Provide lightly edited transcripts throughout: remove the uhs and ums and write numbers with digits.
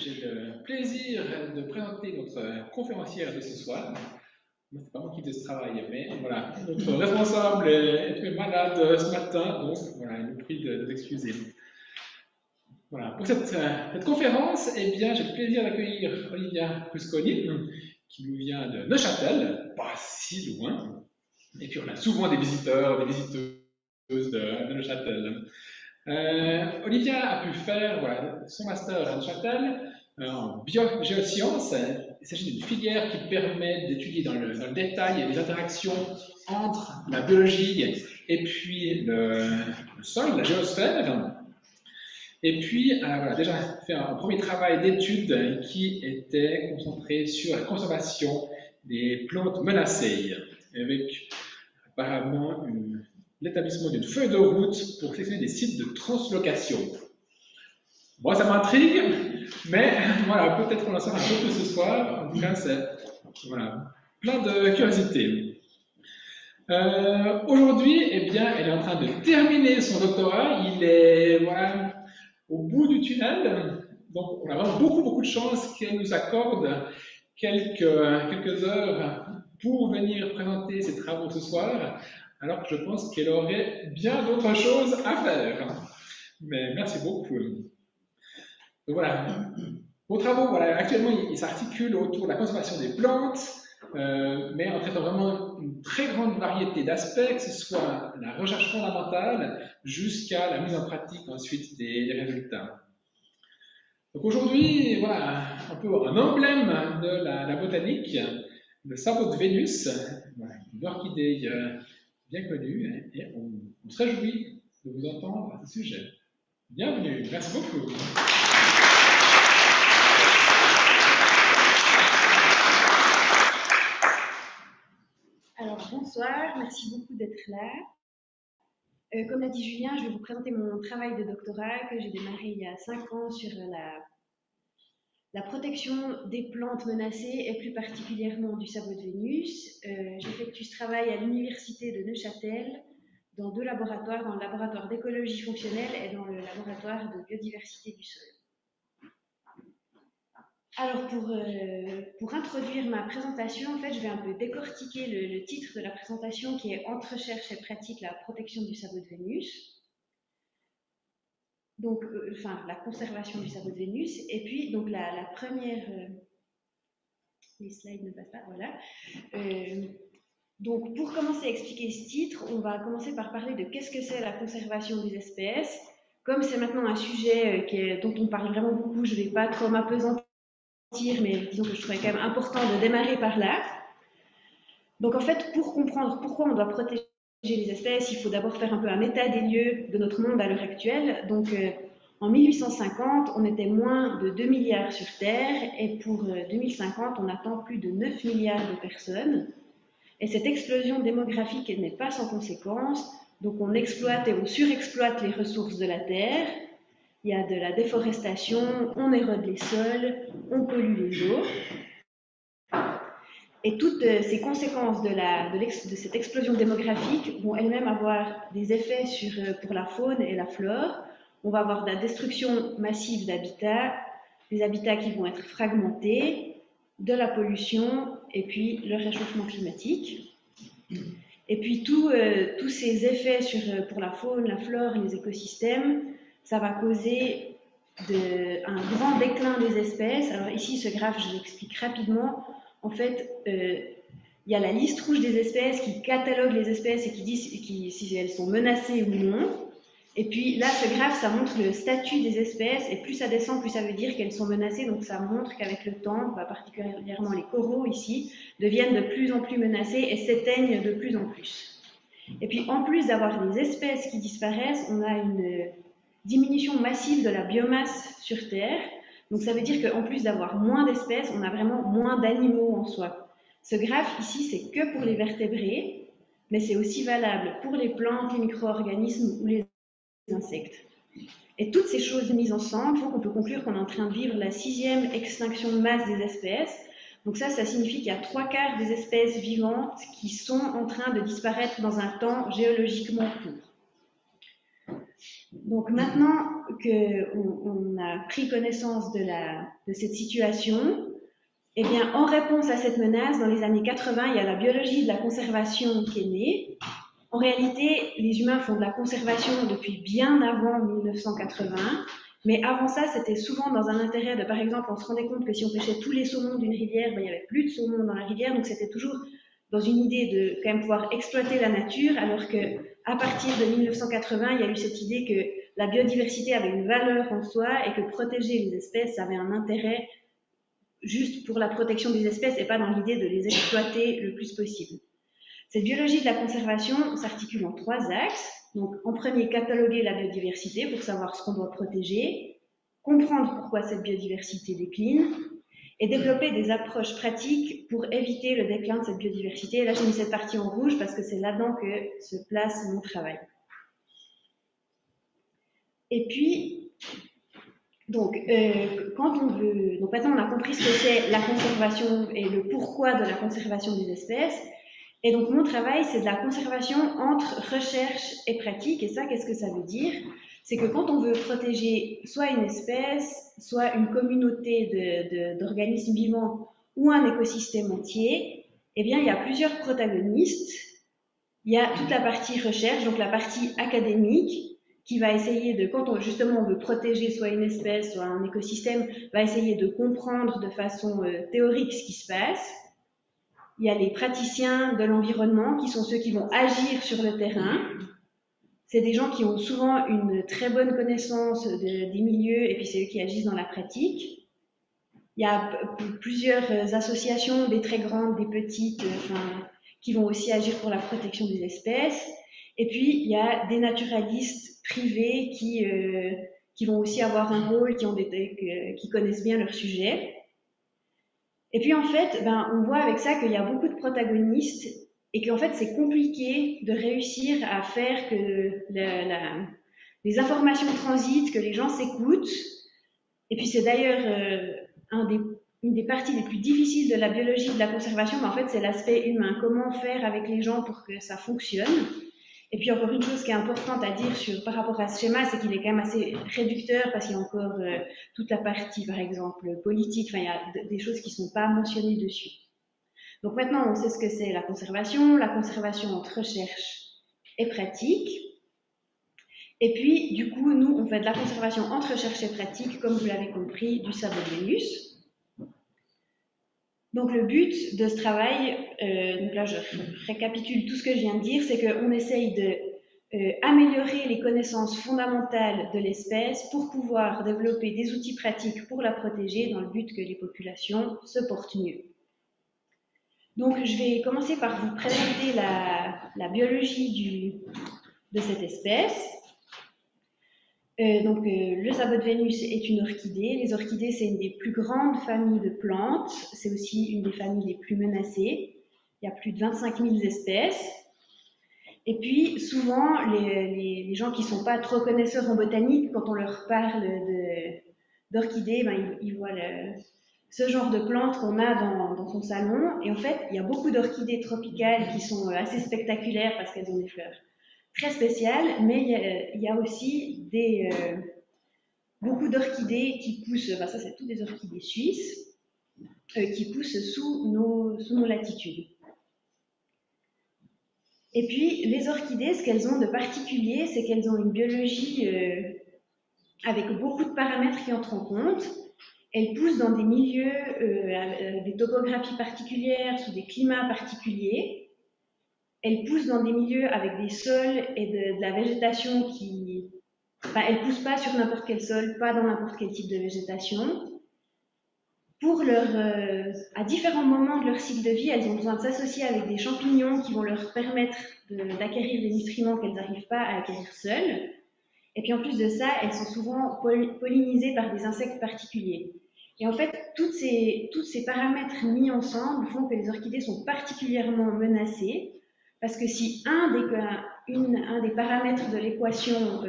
j'ai le plaisir de présenter notre conférencière de ce soir. C'est pas moi qui fais ce travail, mais voilà, notre responsable est malade ce matin, donc voilà, il nous prie de l'excuser. Voilà, pour cette conférence, eh bien, j'ai le plaisir d'accueillir Olivia Rusconi, qui nous vient de Neuchâtel, pas si loin. Et puis on a souvent des visiteurs, des visiteuses de Neuchâtel. Olivia a pu faire voilà, son master à Neuchâtel en biogéosciences. Il s'agit d'une filière qui permet d'étudier dans le détail les interactions entre la biologie et puis le sol, la géosphère. Et puis, elle a voilà, déjà fait un premier travail d'étude qui était concentré sur la conservation des plantes menacées, avec apparemment l'établissement d'une feuille de route pour sélectionner des sites de translocation. Moi, ça m'intrigue, mais voilà, peut-être qu'on en saura un peu plus ce soir. En tout cas, c'est voilà, plein de curiosités. Aujourd'hui, eh bien, elle est en train de terminer son doctorat. Il est voilà, au bout du tunnel. Donc, on a vraiment beaucoup de chance qu'elle nous accorde quelques heures pour venir présenter ses travaux ce soir, alors que je pense qu'elle aurait bien d'autres choses à faire. Mais merci beaucoup. Donc voilà, vos travaux, voilà, actuellement, ils s'articulent autour de la conservation des plantes, mais en traitant vraiment une très grande variété d'aspects, que ce soit la recherche fondamentale jusqu'à la mise en pratique ensuite des résultats. Donc aujourd'hui, voilà, un peu un emblème de la botanique, le sabot de Vénus, voilà, une orchidée bien connue, et on se réjouit de vous entendre à ce sujet. Bienvenue, merci beaucoup. Alors bonsoir, merci beaucoup d'être là. Comme l'a dit Julien, je vais vous présenter mon travail de doctorat que j'ai démarré il y a 5 ans sur la protection des plantes menacées et plus particulièrement du sabot de Vénus. J'effectue ce travail à l'université de Neuchâtel dans 2 laboratoires, dans le laboratoire d'écologie fonctionnelle et dans le laboratoire de biodiversité du sol. Alors pour introduire ma présentation, en fait, je vais un peu décortiquer le titre de la présentation qui est « Entre recherche et pratique, la protection du sabot de Vénus ». Donc, la conservation du sabot de Vénus. Et puis, donc la première... les slides ne passent pas, voilà. Donc, pour commencer à expliquer ce titre, on va commencer par parler de qu'est-ce que c'est la conservation des espèces. Comme c'est maintenant un sujet dont on parle vraiment beaucoup, je ne vais pas trop m'apesantir, mais disons que je trouvais quand même important de démarrer par là. Donc en fait, pour comprendre pourquoi on doit protéger les espèces, il faut d'abord faire un peu un état des lieux de notre monde à l'heure actuelle. Donc en 1850, on était moins de 2 milliards sur Terre, et pour 2050, on attend plus de 9 milliards de personnes. Et cette explosion démographique n'est pas sans conséquences. Donc on exploite et on surexploite les ressources de la Terre. Il y a de la déforestation, on érode les sols, on pollue les eaux. Et toutes ces conséquences de cette explosion démographique vont elles-mêmes avoir des effets pour la faune et la flore. On va avoir de la destruction massive d'habitats, des habitats qui vont être fragmentés, de la pollution et puis le réchauffement climatique. Et puis tous ces effets pour la faune, la flore, les écosystèmes, ça va causer un grand déclin des espèces. Alors ici, ce graphe, je l'explique rapidement. En fait, il y a la liste rouge des espèces qui catalogue les espèces et qui dit si elles sont menacées ou non. Et puis là, ce graphe, ça montre le statut des espèces, et plus ça descend, plus ça veut dire qu'elles sont menacées. Donc ça montre qu'avec le temps, particulièrement les coraux ici, deviennent de plus en plus menacés et s'éteignent de plus en plus. Et puis en plus d'avoir des espèces qui disparaissent, on a une diminution massive de la biomasse sur Terre. Donc ça veut dire qu'en plus d'avoir moins d'espèces, on a vraiment moins d'animaux en soi. Ce graphe ici, c'est que pour les vertébrés, mais c'est aussi valable pour les plantes, les micro-organismes ou les insectes. Et toutes ces choses mises ensemble font qu'on peut conclure qu'on est en train de vivre la 6e extinction de masse des espèces. Donc ça signifie qu'il y a 3/4 des espèces vivantes qui sont en train de disparaître dans un temps géologiquement court. Donc maintenant, qu'on a pris connaissance de cette situation, eh bien, en réponse à cette menace, dans les années 80, il y a la biologie de la conservation qui est née. En réalité, les humains font de la conservation depuis bien avant 1980, mais avant ça, c'était souvent dans un intérêt de, par exemple, on se rendait compte que si on pêchait tous les saumons d'une rivière, ben, il n'y avait plus de saumons dans la rivière, donc c'était toujours dans une idée de quand même pouvoir exploiter la nature, alors que à partir de 1980, il y a eu cette idée que la biodiversité avait une valeur en soi et que protéger les espèces avait un intérêt juste pour la protection des espèces et pas dans l'idée de les exploiter le plus possible. Cette biologie de la conservation s'articule en 3 axes. Donc, en premier, cataloguer la biodiversité pour savoir ce qu'on doit protéger, comprendre pourquoi cette biodiversité décline, et développer des approches pratiques pour éviter le déclin de cette biodiversité. Et là, j'ai mis cette partie en rouge parce que c'est là-dedans que se place mon travail. Et puis, donc maintenant on a compris ce que c'est la conservation et le pourquoi de la conservation des espèces. Et donc mon travail, c'est de la conservation entre recherche et pratique. Et ça, qu'est-ce que ça veut dire? C'est que quand on veut protéger soit une espèce, soit une communauté d'organismes vivants ou un écosystème entier, eh bien il y a plusieurs protagonistes. Il y a toute la partie recherche, donc la partie académique, qui va essayer de, quand justement on veut protéger soit une espèce, soit un écosystème, va essayer de comprendre de façon théorique ce qui se passe. Il y a les praticiens de l'environnement qui sont ceux qui vont agir sur le terrain. C'est des gens qui ont souvent une très bonne connaissance des milieux et puis c'est eux qui agissent dans la pratique. Il y a plusieurs associations, des très grandes, des petites, qui vont aussi agir pour la protection des espèces. Et puis, il y a des naturalistes privés qui vont aussi avoir un rôle, qui connaissent bien leur sujet. Et puis, en fait, on voit avec ça qu'il y a beaucoup de protagonistes et qu'en fait, c'est compliqué de réussir à faire que les informations transitent, que les gens s'écoutent. Et puis, c'est d'ailleurs une des parties les plus difficiles de la biologie de la conservation, mais en fait, c'est l'aspect humain. Comment faire avec les gens pour que ça fonctionne? Et puis encore une chose qui est importante à dire par rapport à ce schéma, c'est qu'il est quand même assez réducteur parce qu'il y a encore toute la partie, par exemple, politique, il y a des choses qui ne sont pas mentionnées dessus. Donc maintenant, on sait ce que c'est la conservation entre recherche et pratique. Et puis, du coup, nous, on fait de la conservation entre recherche et pratique, comme vous l'avez compris, du sabot de Vénus. Donc le but de ce travail, donc là je récapitule tout ce que je viens de dire, c'est qu'on essaye d'améliorer les connaissances fondamentales de l'espèce pour pouvoir développer des outils pratiques pour la protéger dans le but que les populations se portent mieux. Donc je vais commencer par vous présenter la biologie de cette espèce. Le sabot de Vénus est une orchidée. Les orchidées, c'est une des plus grandes familles de plantes. C'est aussi une des familles les plus menacées. Il y a plus de 25 000 espèces. Et puis, souvent, les gens qui ne sont pas trop connaisseurs en botanique, quand on leur parle d'orchidées, ils voient ce genre de plantes qu'on a dans son salon. Et en fait, il y a beaucoup d'orchidées tropicales qui sont assez spectaculaires parce qu'elles ont des fleurs très spécial, mais il y a aussi beaucoup d'orchidées qui poussent, ça c'est toutes des orchidées suisses, qui poussent sous nos latitudes. Et puis les orchidées, ce qu'elles ont de particulier, c'est qu'elles ont une biologie avec beaucoup de paramètres qui entrent en compte. Elles poussent dans des milieux, des topographies particulières, sous des climats particuliers. Elles poussent dans des milieux avec des sols et de la végétation elles ne poussent pas sur n'importe quel sol, pas dans n'importe quel type de végétation. À différents moments de leur cycle de vie, elles ont besoin de s'associer avec des champignons qui vont leur permettre d'acquérir des nutriments qu'elles n'arrivent pas à acquérir seules. Et puis en plus de ça, elles sont souvent pollinisées par des insectes particuliers. Et en fait, tous ces paramètres mis ensemble font que les orchidées sont particulièrement menacées. Parce que si un des paramètres de l'équation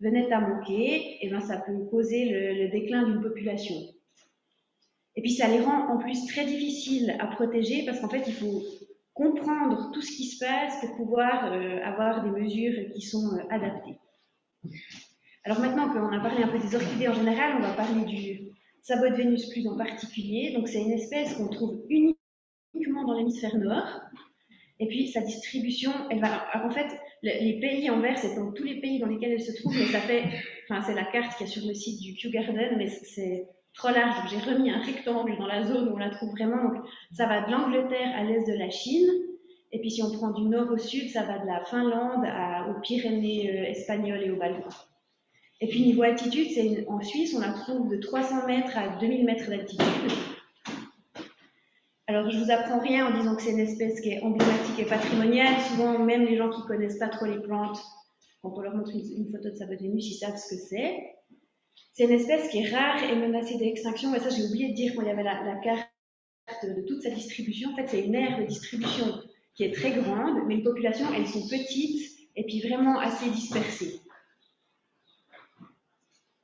venait à manquer, ça peut causer le déclin d'une population. Et puis ça les rend en plus très difficiles à protéger parce qu'en fait il faut comprendre tout ce qui se passe pour pouvoir avoir des mesures qui sont adaptées. Alors maintenant qu'on a parlé un peu des orchidées en général, on va parler du sabot de Vénus plus en particulier. Donc c'est une espèce qu'on trouve uniquement dans l'hémisphère nord. Et puis sa distribution, elle va. Alors en fait, les pays en vert, c'est dans tous les pays dans lesquels elle se trouve, mais ça fait. Enfin, c'est la carte qu'il y a sur le site du Kew Garden, mais c'est trop large. Donc j'ai remis un rectangle dans la zone où on la trouve vraiment. Donc ça va de l'Angleterre à l'est de la Chine. Et puis si on prend du nord au sud, ça va de la Finlande aux Pyrénées espagnoles et aux Balkans. Et puis niveau altitude, en Suisse, on la trouve de 300 mètres à 2000 mètres d'altitude. Alors je vous apprends rien en disant que c'est une espèce qui est emblématique et patrimoniale. Souvent, même les gens qui connaissent pas trop les plantes, quand on leur montre une photo de sabot de Vénus, ils savent ce que c'est. C'est une espèce qui est rare et menacée d'extinction. Et ça, j'ai oublié de dire quand il y avait la carte de toute sa distribution. En fait, c'est une aire de distribution qui est très grande, mais les populations, elles sont petites et puis vraiment assez dispersées.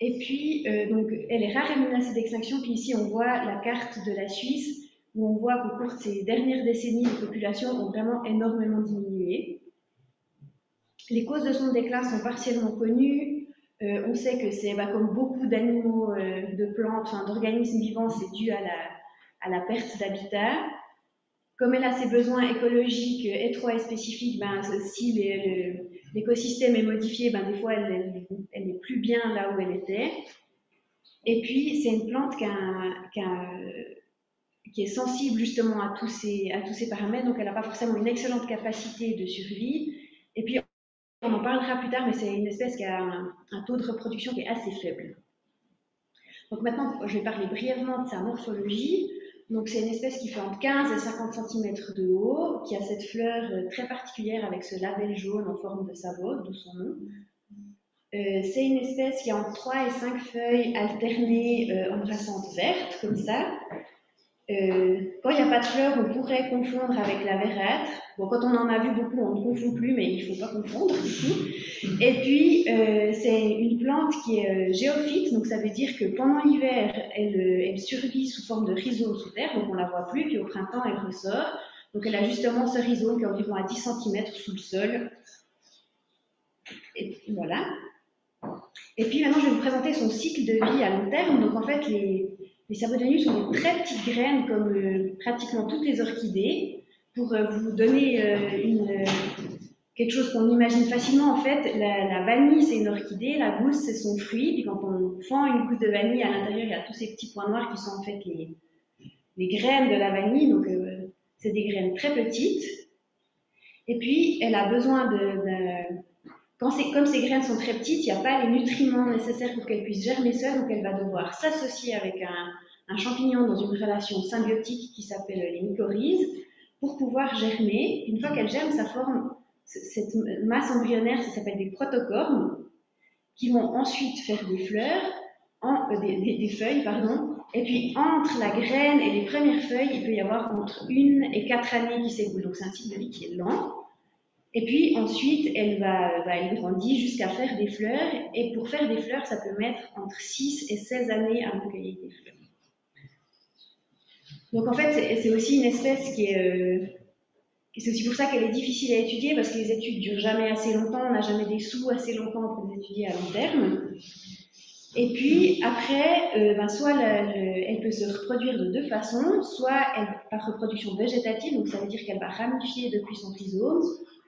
Et puis, donc, elle est rare et menacée d'extinction. Puis ici, on voit la carte de la Suisse, où on voit qu'au cours de ces dernières décennies, les populations ont vraiment énormément diminué. Les causes de son déclin sont partiellement connues. On sait que c'est, comme beaucoup d'animaux, de plantes, d'organismes vivants, c'est dû à la perte d'habitat. Comme elle a ses besoins écologiques étroits et spécifiques, si l'écosystème est modifié, des fois elle n'est plus bien là où elle était. Et puis c'est une plante qui est sensible justement à tous ces paramètres, donc elle n'a pas forcément une excellente capacité de survie. Et puis on en parlera plus tard, mais c'est une espèce qui a un taux de reproduction qui est assez faible. Donc maintenant, je vais parler brièvement de sa morphologie. Donc c'est une espèce qui fait entre 15 et 50 cm de haut, qui a cette fleur très particulière avec ce label jaune en forme de sabot, d'où son nom. C'est une espèce qui a entre 3 et 5 feuilles alternées embrassantes vertes, comme ça. Quand il n'y a pas de fleurs, on pourrait confondre avec la vérâtre. Bon, quand on en a vu beaucoup, on ne confond plus, mais il ne faut pas confondre du tout. Et puis, c'est une plante qui est géophyte, donc ça veut dire que pendant l'hiver, elle survit sous forme de rhizome sous terre, donc on ne la voit plus, puis au printemps, elle ressort. Donc elle a justement ce rhizome qui est environ à 10 cm sous le sol. Et voilà. Et puis maintenant, je vais vous présenter son cycle de vie à long terme. Donc en fait, les sabots de Vénus sont des très petites graines, comme pratiquement toutes les orchidées. Pour vous donner quelque chose qu'on imagine facilement, en fait, la vanille, c'est une orchidée, la gousse, c'est son fruit. Puis quand on fend une goutte de vanille, à l'intérieur, il y a tous ces petits points noirs qui sont en fait les graines de la vanille. Donc c'est des graines très petites. Et puis, elle a besoin comme ces graines sont très petites, il n'y a pas les nutriments nécessaires pour qu'elles puissent germer seules, donc elle va devoir s'associer avec un champignon dans une relation symbiotique qui s'appelle les mycorhizes pour pouvoir germer. Une fois qu'elle germe, ça forme cette masse embryonnaire, ça s'appelle des protocormes, qui vont ensuite faire des fleurs, des feuilles, pardon. Et puis entre la graine et les premières feuilles, il peut y avoir entre 1 et 4 années qui s'écoulent. Donc c'est un cycle de vie qui est lent. Et puis ensuite, elle grandit jusqu'à faire des fleurs. Et pour faire des fleurs, ça peut mettre entre 6 et 16 années avant qu'il y ait des fleurs. Donc en fait, c'est aussi une espèce qui est... c'est aussi pour ça qu'elle est difficile à étudier, parce que les études ne durent jamais assez longtemps, on n'a jamais des sous assez longtemps pour les étudier à long terme. Et puis après, soit elle peut se reproduire de deux façons, soit par reproduction végétative, donc ça veut dire qu'elle va ramifier depuis son rhizome,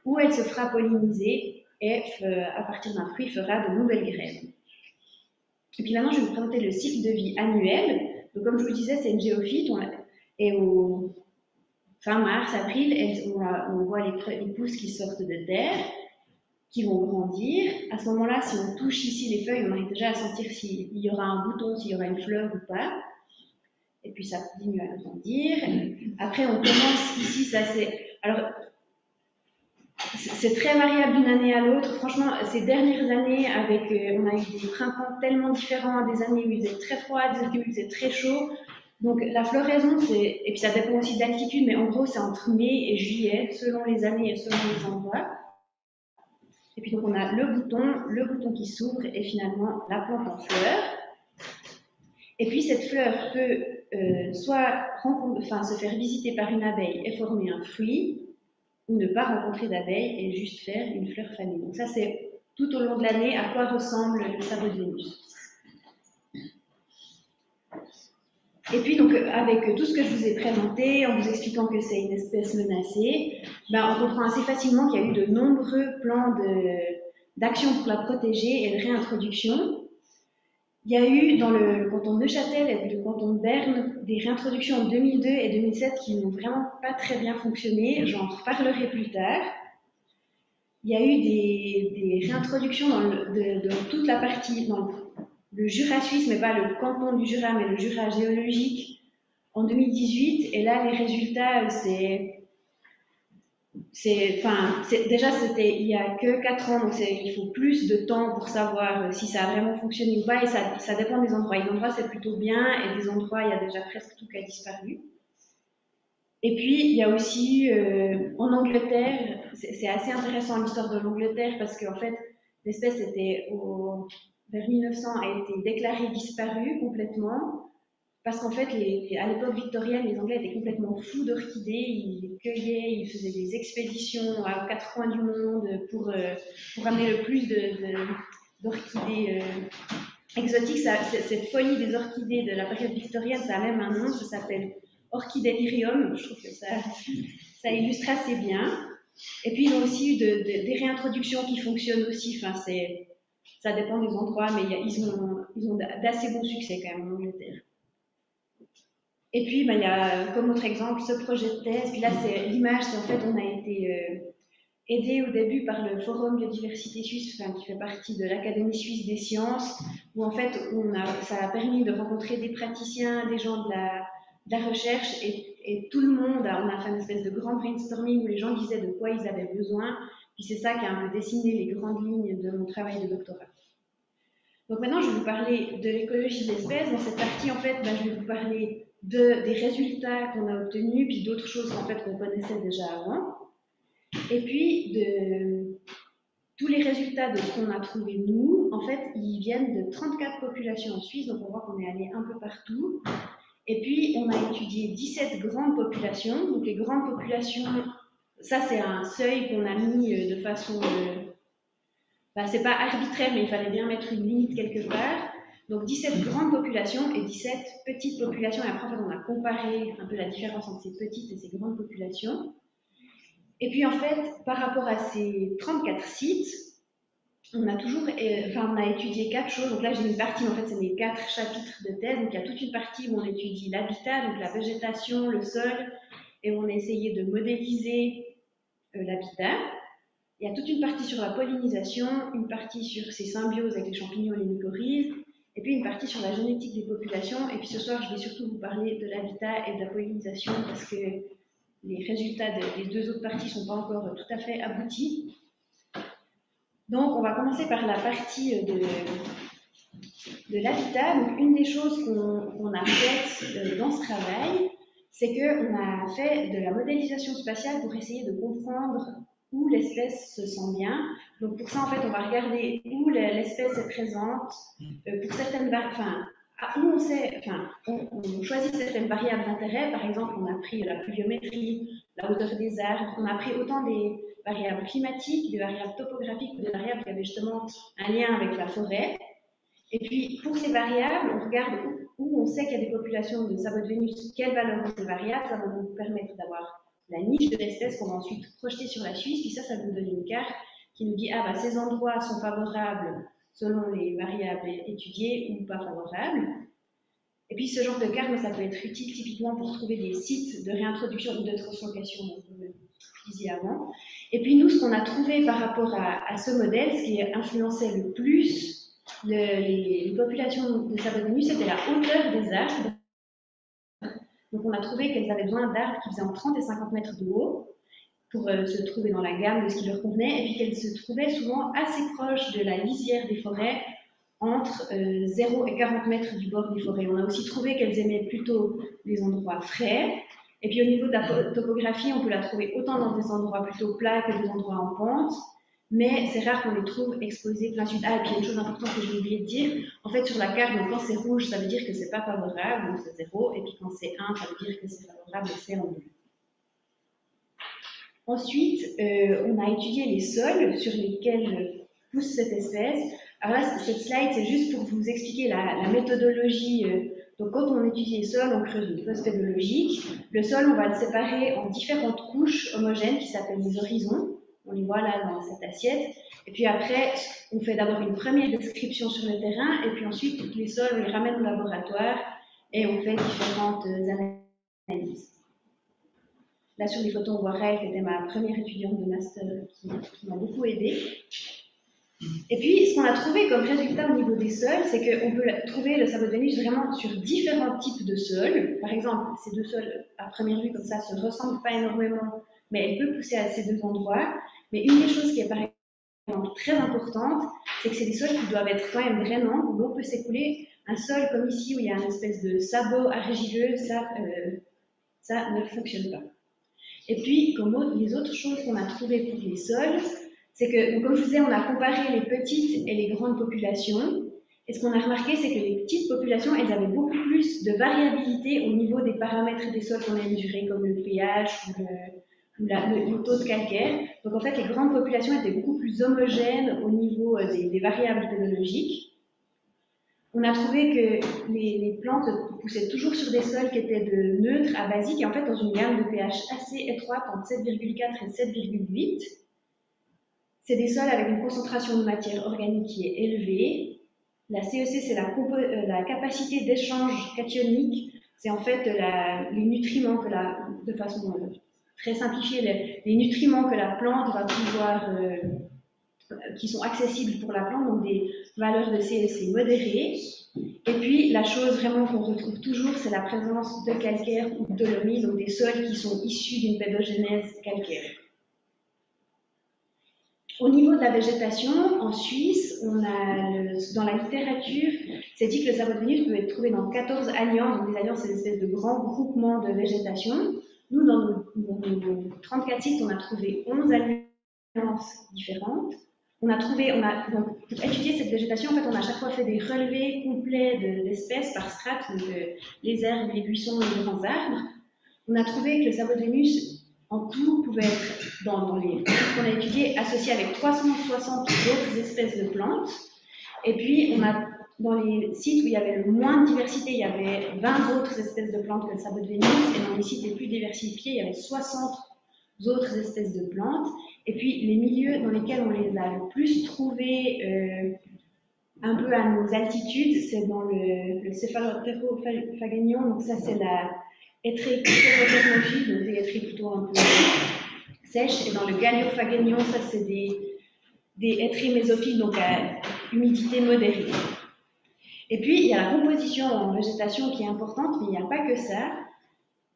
ou elle se fera polliniser et à partir d'un fruit fera de nouvelles graines. Et puis maintenant, je vais vous présenter le cycle de vie annuel. Donc comme je vous le disais, c'est une géophyte, et au fin mars, avril, on voit les pousses qui sortent de terre, qui vont grandir. À ce moment-là, si on touche ici les feuilles, on arrive déjà à sentir s'il y aura un bouton, s'il y aura une fleur ou pas. Et puis ça continue à grandir. Après, on commence ici, ça c'est... Alors, c'est très variable d'une année à l'autre. Franchement, ces dernières années, on a eu des printemps tellement différents, des années où il faisait très froid, des années où il faisait très chaud. Donc la floraison, et puis ça dépend aussi d'altitude, mais en gros, c'est entre mai et juillet, selon les années et selon les endroits. Et puis donc on a le bouton qui s'ouvre et finalement la plante en fleur. Et puis cette fleur peut soit se faire visiter par une abeille et former un fruit, ou ne pas rencontrer d'abeille et juste faire une fleur fanée. Donc ça c'est tout au long de l'année à quoi ressemble le sabot de Vénus. Et puis, donc, avec tout ce que je vous ai présenté, en vous expliquant que c'est une espèce menacée, ben, on comprend assez facilement qu'il y a eu de nombreux plans d'action pour la protéger et de réintroduction. Il y a eu dans le canton de Neuchâtel et le canton de Berne des réintroductions en 2002 et 2007 qui n'ont vraiment pas très bien fonctionné. J'en reparlerai plus tard. Il y a eu des réintroductions dans toute la partie, dans le Jura suisse, mais pas le canton du Jura, mais le Jura géologique en 2018. Et là, les résultats, déjà, il n'y a que 4 ans, donc il faut plus de temps pour savoir si ça a vraiment fonctionné ou pas, et ça dépend des endroits. Des endroits, c'est plutôt bien, et des endroits, il y a déjà presque tout qui a disparu. Et puis, il y a aussi, en Angleterre, c'est assez intéressant l'histoire de l'Angleterre, parce qu'en fait, l'espèce vers 1900 a été déclarée disparue complètement, parce qu'en fait, à l'époque victorienne, les Anglais étaient complètement fous d'orchidées. Ils les cueillaient, ils faisaient des expéditions aux 4 coins du monde pour amener le plus d'orchidées exotiques. Cette folie des orchidées de la période victorienne, ça a même un nom, ça s'appelle orchidélyrium. Je trouve que ça illustre assez bien. Et puis, ils ont aussi eu des réintroductions qui fonctionnent aussi. Enfin, ça dépend des endroits, mais ils ont d'assez bons succès quand même en Angleterre. Et puis, il y a comme autre exemple ce projet de thèse. Puis là, c'est l'image, c'est en fait, on a été aidé au début par le Forum Biodiversité Suisse, qui fait partie de l'Académie Suisse des Sciences, où en fait, ça a permis de rencontrer des praticiens, des gens de la recherche, et tout le monde, on a fait une espèce de grand brainstorming où les gens disaient de quoi ils avaient besoin. Puis c'est ça qui a un peu dessiné les grandes lignes de mon travail de doctorat. Donc maintenant, je vais vous parler de l'écologie de l'espèce. Dans cette partie, en fait, je vais vous parler des résultats qu'on a obtenus, puis d'autres choses en fait, qu'on connaissait déjà avant. Et puis, de tous les résultats de ce qu'on a trouvé nous, en fait, ils viennent de 34 populations en Suisse, donc on voit qu'on est allé un peu partout. Et puis, on a étudié 17 grandes populations. Donc les grandes populations, ça c'est un seuil qu'on a mis de façon... c'est pas arbitraire, mais il fallait bien mettre une limite quelque part. Donc 17 grandes populations et 17 petites populations. Et après, en fait, on a comparé un peu la différence entre ces petites et ces grandes populations. Et puis en fait, par rapport à ces 34 sites, on a étudié 4 choses. Donc là, j'ai une partie, en fait, c'est mes 4 chapitres de thèse. Donc il y a toute une partie où on étudie l'habitat, donc la végétation, le sol, et on a essayé de modéliser l'habitat. Il y a toute une partie sur la pollinisation, une partie sur ces symbioses avec les champignons et les mycorhizes, et puis une partie sur la génétique des populations. Et puis ce soir, je vais surtout vous parler de l'habitat et de la pollinisation parce que les résultats des 2 autres parties ne sont pas encore tout à fait aboutis. Donc, on va commencer par la partie de l'habitat. Donc, une des choses qu'on a faites dans ce travail, c'est qu'on a fait de la modélisation spatiale pour essayer de comprendre où l'espèce se sent bien. Donc pour ça, en fait, on va regarder où l'espèce est présente, pour certaines on choisit certaines variables d'intérêt. Par exemple, on a pris la pluviométrie, la hauteur des arbres, on a pris autant des variables climatiques, des variables topographiques, des variables qui avaient justement un lien avec la forêt. Et puis, pour ces variables, on regarde où on sait qu'il y a des populations de sabot de Vénus, quelle valeur ont ces variables, ça va nous permettre d'avoir la niche de l'espèce qu'on va ensuite projeter sur la Suisse, puis ça nous donne une carte qui nous dit ces endroits sont favorables selon les variables étudiées ou pas favorables. Et puis ce genre de carte, ça peut être utile typiquement pour trouver des sites de réintroduction ou de translocation, dont vous disiez avant. Et puis nous, ce qu'on a trouvé par rapport à ce modèle, ce qui influençait le plus les populations de sabot de Vénus, c'était la hauteur des arbres. Donc on a trouvé qu'elles avaient besoin d'arbres qui faisaient entre 30 et 50 mètres de haut pour se trouver dans la gamme de ce qui leur convenait, et puis qu'elles se trouvaient souvent assez proches de la lisière des forêts, entre 0 et 40 mètres du bord des forêts. On a aussi trouvé qu'elles aimaient plutôt des endroits frais, et puis au niveau de la topographie, on peut la trouver autant dans des endroits plutôt plats que des endroits en pente, mais c'est rare qu'on les trouve exposés plein sud. Et puis il y a une chose importante que j'ai oublié de dire, en fait sur la carte, donc, quand c'est rouge, ça veut dire que c'est pas favorable, donc c'est 0, et puis quand c'est 1, ça veut dire que c'est favorable, et c'est en bleu. Ensuite, on a étudié les sols sur lesquels pousse cette espèce. Alors là, cette slide, c'est juste pour vous expliquer la méthodologie. Donc quand on étudie les sols, on creuse une fosse pédologique. Le sol, on va le séparer en différentes couches homogènes qui s'appellent les horizons. On les voit là dans cette assiette. Et puis après, on fait d'abord une première description sur le terrain, et puis ensuite, les sols, on les ramène au laboratoire et on fait différentes analyses. Là, sur les photos, on voit Raël, qui était ma première étudiante de master, qui m'a beaucoup aidée. Et puis, ce qu'on a trouvé comme résultat au niveau des sols, c'est qu'on peut trouver le sabot de Vénus vraiment sur différents types de sols. Par exemple, ces deux sols, à première vue, comme ça, ne se ressemblent pas énormément, mais elle peut pousser à ces deux endroits. Mais une des choses qui est, par exemple, très importante, c'est que c'est des sols qui doivent être quand même drainants, où l'eau peut s'écouler. Un sol comme ici, où il y a une espèce de sabot argileux, ça ne fonctionne pas. Et puis, comme les autres choses qu'on a trouvées pour les sols, c'est que, donc, comme je vous disais, on a comparé les petites et les grandes populations. Et ce qu'on a remarqué, c'est que les petites populations, elles avaient beaucoup plus de variabilité au niveau des paramètres des sols qu'on a mesurés, comme le pH ou le taux de calcaire. Donc en fait, les grandes populations étaient beaucoup plus homogènes au niveau des variables pédologiques. On a trouvé que les plantes poussaient toujours sur des sols qui étaient de neutre à basique, et en fait dans une gamme de pH assez étroite, entre 7,4 et 7,8. C'est des sols avec une concentration de matière organique qui est élevée. La CEC, c'est la capacité d'échange cationique. C'est en fait les nutriments de façon très simplifiée, les nutriments que la plante va pouvoir, qui sont accessibles pour la plante, donc des valeurs de CEC modérées. Et puis, la chose vraiment qu'on retrouve toujours, c'est la présence de calcaire ou de dolomie, donc des sols qui sont issus d'une pédogénèse calcaire. Au niveau de la végétation, en Suisse, on a dans la littérature, c'est dit que le sabot de Vénus peut être trouvé dans 14 alliances. Donc, les alliances, c'est des espèces de grands groupements de végétation. Nous, dans nos 34 sites, on a trouvé 11 alliances différentes. Donc, pour étudier cette végétation, en fait, on a à chaque fois fait des relevés complets d'espèces par strate, donc les herbes, les buissons et les grands arbres. On a trouvé que le sabot de Vénus, en tout, pouvait être, dans les qu'on a étudiés, associé avec 360 autres espèces de plantes. Et puis, dans les sites où il y avait le moins de diversité, il y avait 20 autres espèces de plantes que le sabot de Vénus. Et dans les sites les plus diversifiés, il y avait 60 autres espèces de plantes. Et puis, les milieux dans lesquels on les a le plus trouvés un peu à nos altitudes, c'est dans le céphalothérophagénion. Donc ça, c'est la hétrée chlorothermophile, donc des hétrées plutôt un peu sèches. Et dans le galliophagénion, ça, c'est des hétrées mésophiles, donc à humidité modérée. Et puis, il y a la composition en végétation qui est importante, mais il n'y a pas que ça.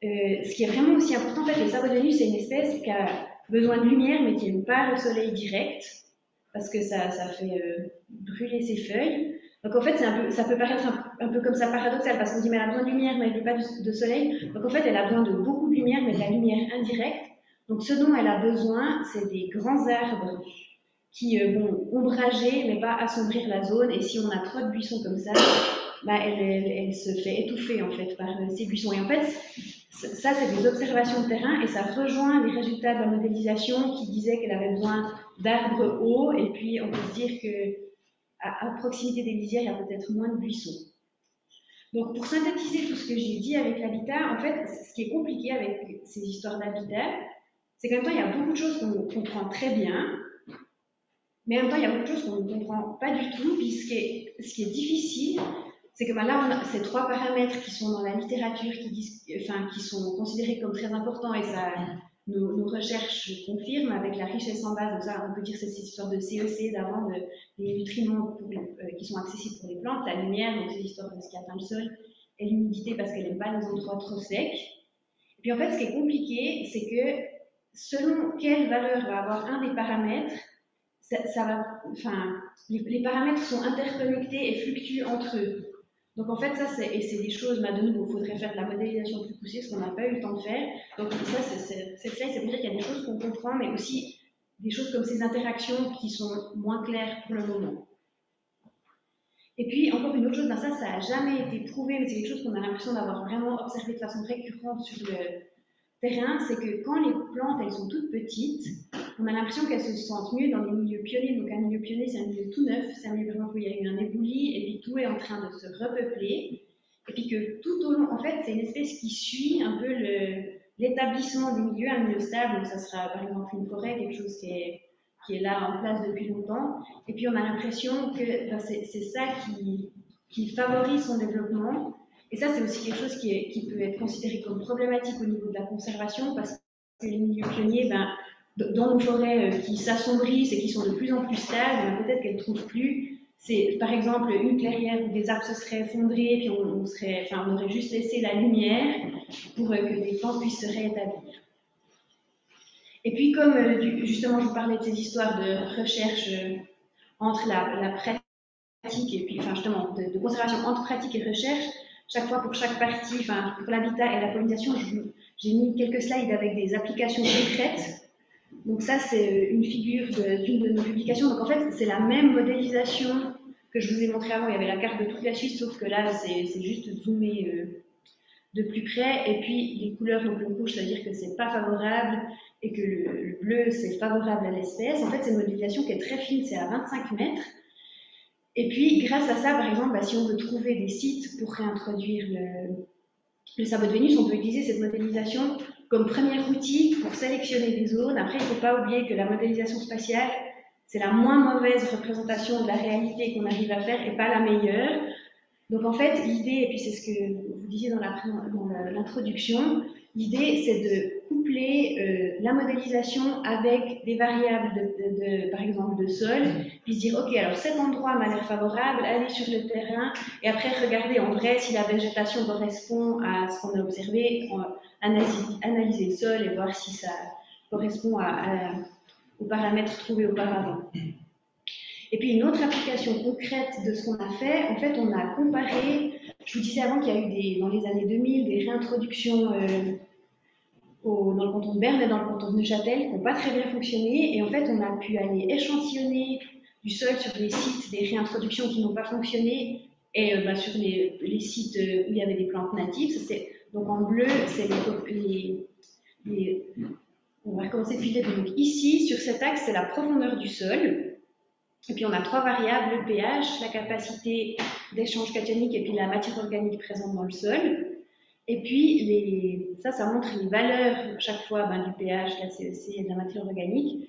Ce qui est vraiment aussi important, en fait, le sabot de Vénus, c'est une espèce qui a besoin de lumière, mais qui n'aime pas le soleil direct, parce que ça fait brûler ses feuilles. Donc en fait, ça peut paraître un peu comme ça paradoxal, parce qu'on dit mais elle a besoin de lumière, mais elle ne veut pas de soleil. Donc en fait, elle a besoin de beaucoup de lumière, mais de la lumière indirecte. Donc ce dont elle a besoin, c'est des grands arbres qui vont ombrager, mais pas assombrir la zone. Et si on a trop de buissons comme ça, bah, elle se fait étouffer en fait par ces buissons. Et en fait, ça, c'est des observations de terrain et ça rejoint les résultats de la modélisation qui disaient qu'elle avait besoin d'arbres hauts et puis on peut se dire qu'à proximité des lisières, il y a peut-être moins de buissons. Donc pour synthétiser tout ce que j'ai dit avec l'habitat, en fait, ce qui est compliqué avec ces histoires d'habitat, c'est qu'en même temps, il y a beaucoup de choses qu'on comprend très bien, mais en même temps, il y a beaucoup de choses qu'on ne comprend pas du tout, puis ce qui est difficile, c'est que là, on a ces trois paramètres qui sont dans la littérature, qui sont considérés comme très importants, et ça, nos recherches confirment avec la richesse en base. Donc ça, on peut dire que c'est cette histoire de CEC, d'avant, des nutriments qui sont accessibles pour les plantes, la lumière, donc c'est l'histoire de ce qui atteint le sol, et l'humidité parce qu'elle n'aime pas les endroits trop secs. Et puis en fait, ce qui est compliqué, c'est que selon quelle valeur va avoir un des paramètres, les paramètres sont interconnectés et fluctuent entre eux. Donc en fait, c'est des choses, de nouveau, il faudrait faire de la modélisation plus poussée, ce qu'on n'a pas eu le temps de faire. Donc ça, cette slide, ça veut dire qu'il y a des choses qu'on comprend, mais aussi des choses comme ces interactions qui sont moins claires pour le moment. Et puis, encore une autre chose, ça n'a jamais été prouvé, mais c'est quelque chose qu'on a l'impression d'avoir vraiment observé de façon récurrente sur le terrain, c'est que quand les plantes, elles sont toutes petites, on a l'impression qu'elles se sentent mieux dans des milieux pionniers. Donc un milieu pionnier, c'est un milieu tout neuf, c'est un milieu par exemple où il y a eu un éboulis et puis tout est en train de se repeupler. Et puis que tout au long, en fait, c'est une espèce qui suit un peu l'établissement des milieux, un milieu stable. Donc ça sera par exemple une forêt, quelque chose qui est là en place depuis longtemps. Et puis on a l'impression que ben, c'est ça qui favorise son développement. Et ça, c'est aussi quelque chose qui peut être considéré comme problématique au niveau de la conservation, parce que les milieux pionniers, ben, dans nos forêts qui s'assombrissent et qui sont de plus en plus stables, ben, peut-être qu'elles ne trouvent plus. C'est par exemple une clairière où des arbres se seraient effondrés, puis on aurait juste laissé la lumière pour que des plantes puissent se réétablir. Et puis, comme justement, je vous parlais de ces histoires de recherche entre la pratique et puis, enfin, justement, de conservation entre pratique et recherche, chaque fois pour chaque partie, enfin, pour l'habitat et la pollinisation, j'ai mis quelques slides avec des applications concrètes. Donc ça, c'est une figure d'une de nos publications. Donc en fait, c'est la même modélisation que je vous ai montré avant. Il y avait la carte de toute la Suisse, sauf que là, c'est juste zoomé de plus près. Et puis les couleurs, donc le rouge, ça veut dire que c'est pas favorable, et que le bleu, c'est favorable à l'espèce. En fait, c'est une modélisation qui est très fine, c'est à 25 mètres. Et puis, grâce à ça, par exemple, bah, si on veut trouver des sites pour réintroduire le sabot de Vénus, on peut utiliser cette modélisation comme premier outil pour sélectionner des zones. Après, il ne faut pas oublier que la modélisation spatiale, c'est la moins mauvaise représentation de la réalité qu'on arrive à faire et pas la meilleure. Donc en fait, l'idée, et puis c'est ce que vous disiez dans l'introduction, l'idée c'est de coupler la modélisation avec des variables, par exemple, de sol, puis se dire, ok, alors cet endroit m'a l'air favorable, aller sur le terrain, et après regarder en vrai si la végétation correspond à ce qu'on a observé, analyser le sol et voir si ça correspond aux paramètres trouvés auparavant. Et puis une autre application concrète de ce qu'on a fait, en fait on a comparé, je vous disais avant qu'il y a eu dans les années 2000 des réintroductions dans le canton de Berne et dans le canton de Neuchâtel qui n'ont pas très bien fonctionné, et en fait on a pu aller échantillonner du sol sur des sites des réintroductions qui n'ont pas fonctionné, et sur les sites où il y avait des plantes natives. Donc en bleu, c'est on va recommencer depuis le début. Donc ici, sur cet axe, c'est la profondeur du sol. Et puis on a trois variables, le pH, la capacité d'échange cationique et puis la matière organique présente dans le sol. Et puis ça montre les valeurs chaque fois du pH, de la CEC et de la matière organique.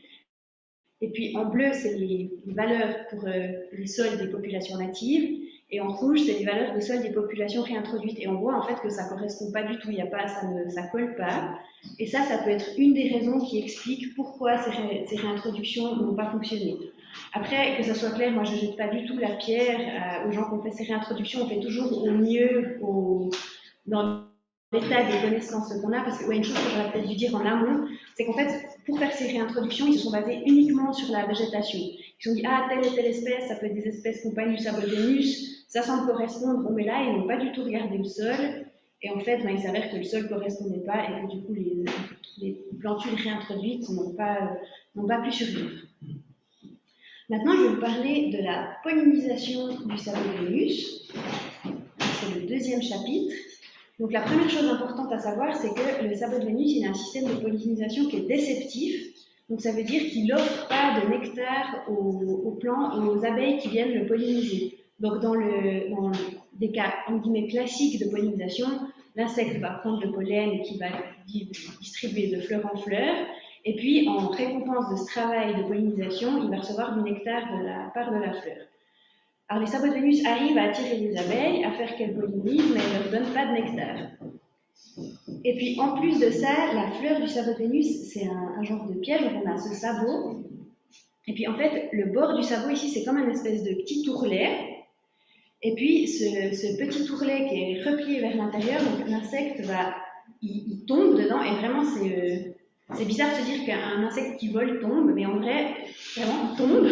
Et puis en bleu, c'est les valeurs pour les sols des populations natives. Et en rouge, c'est les valeurs des sols des populations réintroduites. Et on voit en fait que ça ne correspond pas du tout, ça ne colle pas. Et ça peut être une des raisons qui explique pourquoi ces réintroductions n'ont pas fonctionné. Après, que ça soit clair, moi je ne jette pas du tout la pierre aux gens qui ont fait ces réintroductions. On fait toujours au mieux dans l'état des connaissances qu'on a, parce que une chose que j'aurais peut-être dû dire en amont, c'est qu'en fait, pour faire ces réintroductions, ils se sont basés uniquement sur la végétation. Ils se sont dit, telle et telle espèce, ça peut être des espèces compagnes du sabot de Vénus, ça semble correspondre. Bon, mais là, ils n'ont pas du tout regardé le sol, et en fait, il s'avère que le sol ne correspondait pas, et que du coup, les plantules réintroduites n'ont pas pu survivre. Maintenant, je vais vous parler de la pollinisation du sabot de Vénus. C'est le deuxième chapitre. Donc la première chose importante à savoir, c'est que le sabot de Vénus, il a un système de pollinisation qui est déceptif. Donc ça veut dire qu'il n'offre pas de nectar aux abeilles qui viennent le polliniser. Donc dans des cas en guillemets classiques de pollinisation, l'insecte va prendre le pollen et qui va distribuer de fleur en fleur. Et puis, en récompense de ce travail de pollinisation, il va recevoir du nectar de la part de la fleur. Alors, les sabots de Vénus arrivent à attirer les abeilles, à faire qu'elles pollinisent, mais elles ne leur donnent pas de nectar. Et puis, en plus de ça, la fleur du sabot de Vénus, c'est un genre de piège. Donc, on a ce sabot. Et puis, en fait, le bord du sabot ici, c'est comme une espèce de petit ourlet. Et puis, ce petit ourlet qui est replié vers l'intérieur, donc l'insecte il tombe dedans, et vraiment, c'est bizarre de se dire qu'un insecte qui vole tombe, mais en vrai, vraiment, il tombe.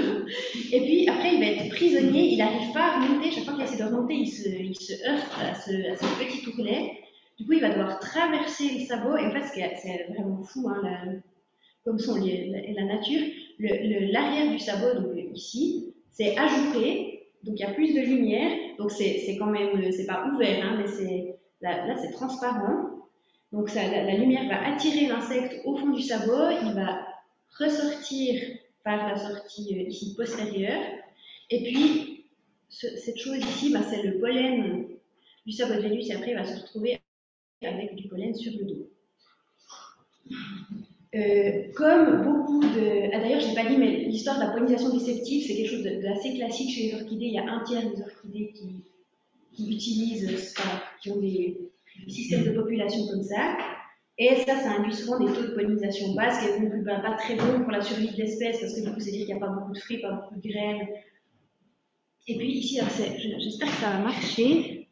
Et puis après, il va être prisonnier, il n'arrive pas à remonter. Chaque fois qu'il essaie de remonter, il se heurte à ce petit ourlet. Du coup, il va devoir traverser les sabots. Et en fait, c'est vraiment fou, comme sont la nature. L'arrière du sabot, donc ici, c'est ajouré. Donc il y a plus de lumière. Donc c'est quand même, c'est pas ouvert, mais là c'est transparent. Donc la lumière va attirer l'insecte au fond du sabot, il va ressortir par la sortie ici postérieure. Et puis, cette chose ici, bah, c'est le pollen du sabot de Vénus, et après, il va se retrouver avec du pollen sur le dos. Comme beaucoup de... Ah, d'ailleurs, je n'ai pas dit, mais l'histoire de la pollinisation réceptive, c'est quelque chose d'assez classique chez les orchidées. Il y a un tiers des orchidées qui utilisent ça, qui ont des systèmes de population comme ça. Et ça induit souvent des taux de pollinisation bas, qui est pas très bon pour la survie de l'espèce, parce que du coup, c'est dire qu'il n'y a pas beaucoup de fruits, pas beaucoup de graines. Et puis ici, j'espère que ça va marcher.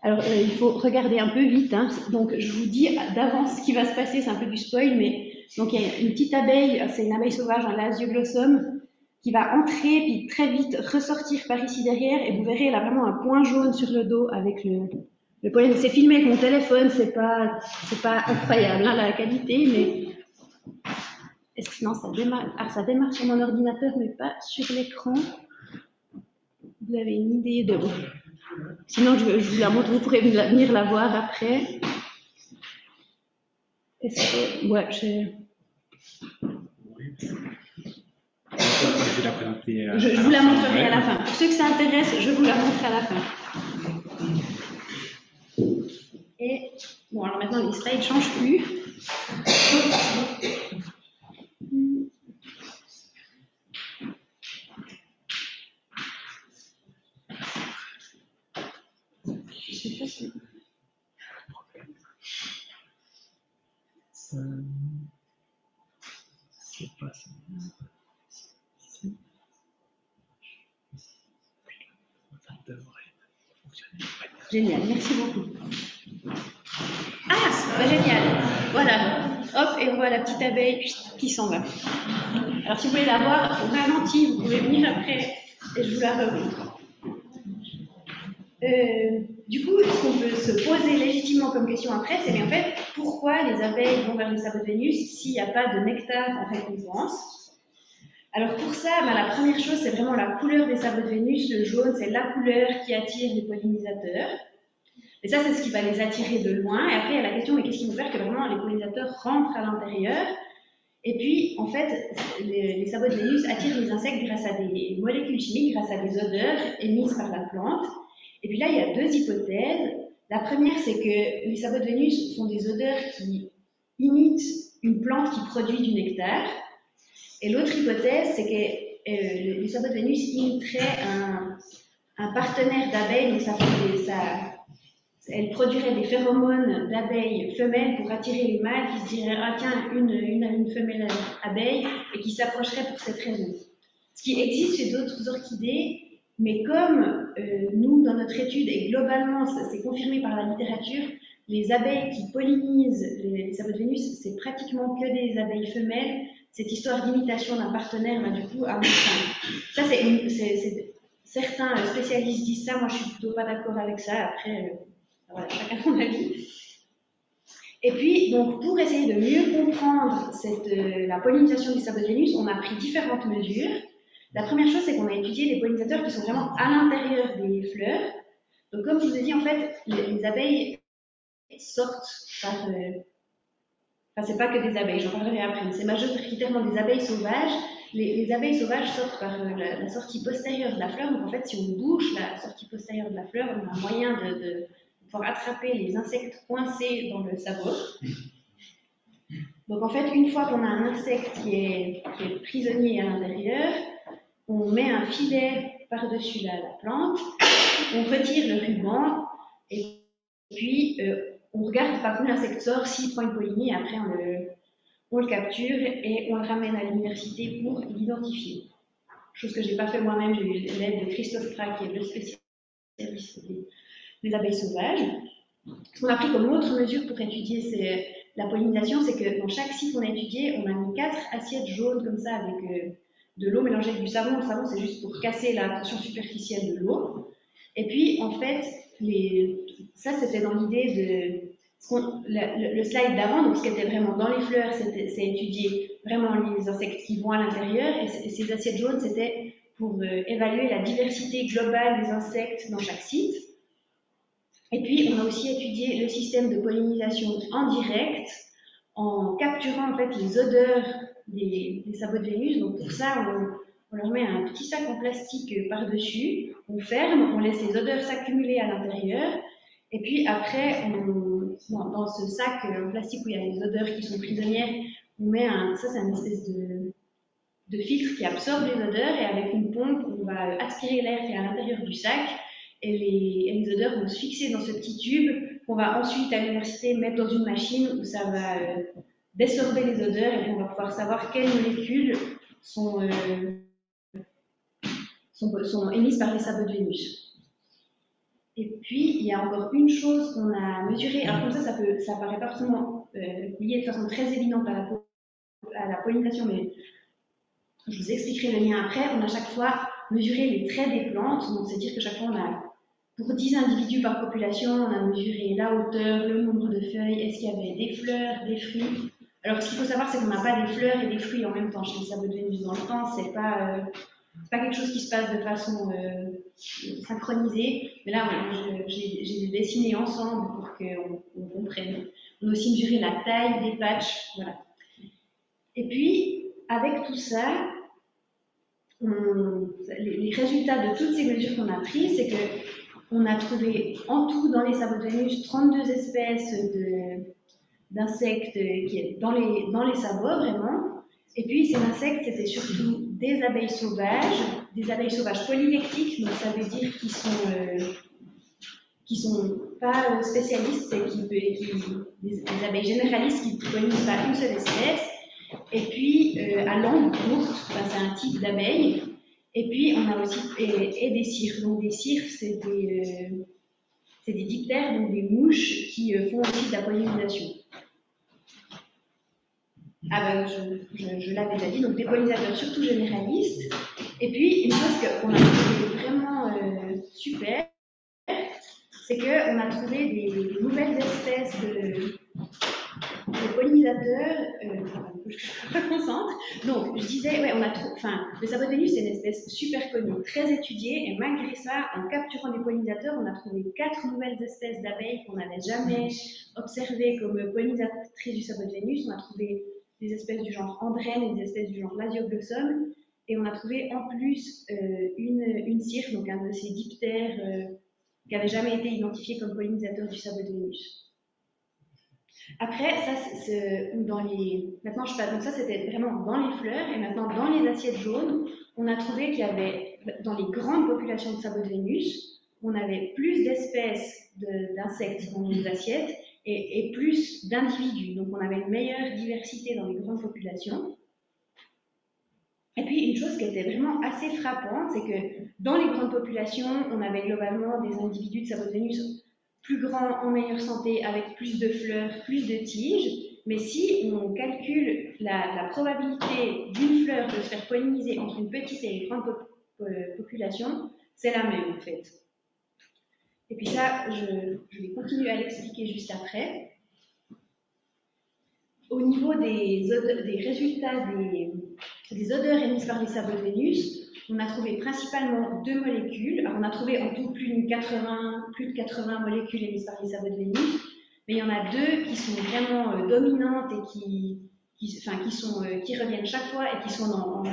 Alors, il faut regarder un peu vite. Hein. Donc, je vous dis d'avance ce qui va se passer, c'est un peu du spoil, mais donc il y a une petite abeille, c'est une abeille sauvage, un Lasioglossum, qui va entrer, puis très vite ressortir par ici derrière, et vous verrez, elle a vraiment un point jaune sur le dos avec le pollen. C'est filmé avec mon téléphone, c'est pas incroyable, hein, la qualité, mais... Est-ce que non, ça démarre... Ah, ça démarre sur mon ordinateur, mais pas sur l'écran. Vous avez une idée de... Sinon, je vous la montre, vous pourrez venir la voir après. Est-ce que... Ouais, je vous la montrerai à la fin. Pour ceux que ça intéresse, je vous la montre à la fin. Et bon, alors maintenant, les slides ne changent plus. Je sais pas si... C'est pas ça. Ça devrait fonctionner. Génial, merci beaucoup. Ah, c'est pas génial. Voilà. Hop, et on voit la petite abeille qui s'en va. Alors, si vous voulez la voir au ralenti, vous pouvez venir après et je vous la remontre. Du coup, ce qu'on peut se poser légitimement comme question après, c'est mais en fait, pourquoi les abeilles vont vers les sabots de Vénus s'il n'y a pas de nectar en récompense? Alors pour ça, la première chose, c'est vraiment la couleur des sabots de Vénus. Le jaune, c'est la couleur qui attire les pollinisateurs. Et ça, c'est ce qui va les attirer de loin. Et après, il y a la question, mais qu'est-ce qui va faire que vraiment les pollinisateurs rentrent à l'intérieur? Et puis, en fait, les sabots de Vénus attirent les insectes grâce à des molécules chimiques, grâce à des odeurs émises par la plante. Et puis là, il y a deux hypothèses. La première, c'est que les sabots de Vénus font des odeurs qui imitent une plante qui produit du nectar. Et l'autre hypothèse, c'est que les sabots de Vénus imiteraient un partenaire d'abeilles, donc elle produirait des phéromones d'abeilles femelles pour attirer les mâles qui se diraient « Ah tiens, une femelle abeille » et qui s'approcherait pour cette raison. Ce qui existe chez d'autres orchidées, mais comme nous, dans notre étude, et globalement, c'est confirmé par la littérature, les abeilles qui pollinisent les sabots de Vénus, c'est pratiquement que des abeilles femelles. Cette histoire d'imitation d'un partenaire, du coup, à mon sens. Ça, certains spécialistes disent ça, moi je suis plutôt pas d'accord avec ça. Après, voilà, chacun son avis. Et puis, donc, pour essayer de mieux comprendre la pollinisation des sabots de Vénus, on a pris différentes mesures. La première chose, c'est qu'on a étudié les pollinisateurs qui sont vraiment à l'intérieur des fleurs. Donc, comme je vous ai dit, en fait, les abeilles sortent par... Enfin, c'est pas que des abeilles, j'en parlerai après, mais c'est majoritairement des abeilles sauvages. Les abeilles sauvages sortent par la sortie postérieure de la fleur. Donc, en fait, si on bouche la sortie postérieure de la fleur, on a un moyen de pouvoir attraper les insectes coincés dans le sabot. Donc, en fait, une fois qu'on a un insecte qui est prisonnier à l'intérieur, on met un filet par-dessus la plante, on retire le ruban, et puis on regarde par où l'insecte sort, s'il prend une pollinie, et après on le capture et on le ramène à l'université pour l'identifier. Chose que je n'ai pas fait moi-même, j'ai eu l'aide de Christophe Prat, qui est le spécialiste des abeilles sauvages. Ce qu'on a pris comme autre mesure pour étudier la pollinisation, c'est que dans chaque site qu'on a étudié, on a mis 4 assiettes jaunes comme ça avec de l'eau mélangée avec du savon. Le savon, c'est juste pour casser la tension superficielle de l'eau. Et puis, en fait, ça, c'était dans l'idée de... Le slide d'avant, donc ce qui était vraiment dans les fleurs, c'est étudier vraiment les insectes qui vont à l'intérieur. Et ces assiettes jaunes, c'était pour évaluer la diversité globale des insectes dans chaque site. Et puis, on a aussi étudié le système de pollinisation en direct, en capturant en fait les odeurs des sabots de Vénus. Donc pour ça, on leur met un petit sac en plastique par-dessus, on ferme, on laisse les odeurs s'accumuler à l'intérieur, et puis après, dans ce sac en plastique où il y a les odeurs qui sont prisonnières, on met ça c'est une espèce de filtre qui absorbe les odeurs, et avec une pompe, on va aspirer l'air qui est à l'intérieur du sac, et les odeurs vont se fixer dans ce petit tube qu'on va ensuite à l'université mettre dans une machine où ça va désorber les odeurs, et puis on va pouvoir savoir quelles molécules sont émises par les sabots de Vénus. Et puis, il y a encore une chose qu'on a mesurée. Alors comme ça paraît pas forcément lié de façon très évidente à la pollinisation, mais je vous expliquerai le lien après. On a chaque fois mesuré les traits des plantes, donc c'est-à-dire que chaque fois on a, pour 10 individus par population, on a mesuré la hauteur, le nombre de feuilles, est-ce qu'il y avait des fleurs, des fruits. Alors ce qu'il faut savoir, c'est qu'on n'a pas des fleurs et des fruits en même temps chez les sabots de Vénus dans le temps, c'est pas quelque chose qui se passe de façon synchronisée, mais là j'ai dessiné ensemble pour qu'on comprenne. On a aussi mesuré la taille des patchs, voilà. Et puis, avec tout ça, les résultats de toutes ces mesures qu'on a prises, c'est qu'on a trouvé en tout dans les sabots de Vénus 32 espèces d'insectes dans les sabots, vraiment. Et puis, ces insectes, c'était surtout des abeilles sauvages polylektiques, donc ça veut dire qui sont pas spécialistes, des abeilles généralistes qui ne pollinisent pas une seule espèce. Et puis, à langue courte, c'est un type d'abeille. Et puis, on a aussi des cirques. Donc, des cirques, c'est des diptères, donc des mouches qui font aussi de la pollinisation. Ah ben, je l'avais déjà dit, donc des pollinisateurs surtout généralistes. Et puis, une chose qu'on a trouvé vraiment super, c'est qu'on a trouvé des nouvelles espèces de pollinisateurs. Je me concentre. Donc, je disais, ouais, le sabot de Vénus, c'est une espèce super connue, très étudiée, et malgré ça, en capturant des pollinisateurs, on a trouvé 4 nouvelles espèces d'abeilles qu'on n'avait jamais observées comme pollinisatrices du sabot de Vénus. On a trouvé des espèces du genre andrène et des espèces du genre lasioglossum, et on a trouvé en plus une cirque, donc un de ces diptères qui n'avait jamais été identifié comme pollinisateur du sabot de Vénus. Après, ça, maintenant je passe, donc ça c'était vraiment dans les fleurs, et maintenant dans les assiettes jaunes, on a trouvé qu'il y avait, dans les grandes populations de sabots de Vénus, on avait plus d'espèces d'insectes dans les assiettes et plus d'individus. Donc on avait une meilleure diversité dans les grandes populations. Et puis une chose qui était vraiment assez frappante, c'est que dans les grandes populations, on avait globalement des individus de sabots de Vénus plus grands, en meilleure santé, avec plus de fleurs, plus de tiges. Mais si on calcule la probabilité d'une fleur de se faire polliniser entre une petite et une grande population, c'est la même en fait. Et puis ça, je vais continuer à l'expliquer juste après. Au niveau des résultats des odeurs émises par les sabots de Vénus, on a trouvé principalement 2 molécules. Alors, on a trouvé en tout plus de 80 molécules émises par les sabots de Vénus, mais il y en a 2 qui sont vraiment dominantes et qui reviennent chaque fois et qui sont dans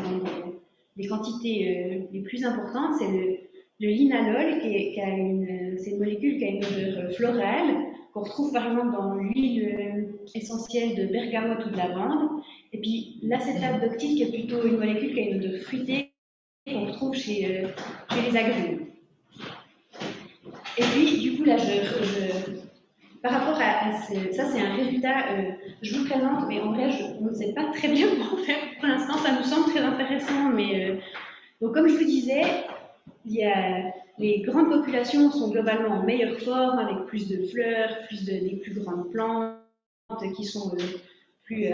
les quantités les plus importantes. C'est le linalol, c'est une molécule qui a une odeur florale, qu'on retrouve par exemple dans l'huile essentielle de bergamote ou de lavande. Et puis l'acétate d'octyle, qui est plutôt une molécule qui a une odeur fruitée, qu'on retrouve chez les agrumes. Et puis, du coup, là, par rapport à ça, c'est un résultat, je vous le présente, mais en vrai, on ne sait pas très bien comment faire pour l'instant. Ça nous semble très intéressant, mais donc, comme je vous disais, les grandes populations sont globalement en meilleure forme, avec plus de fleurs, des plus grandes plantes qui sont plus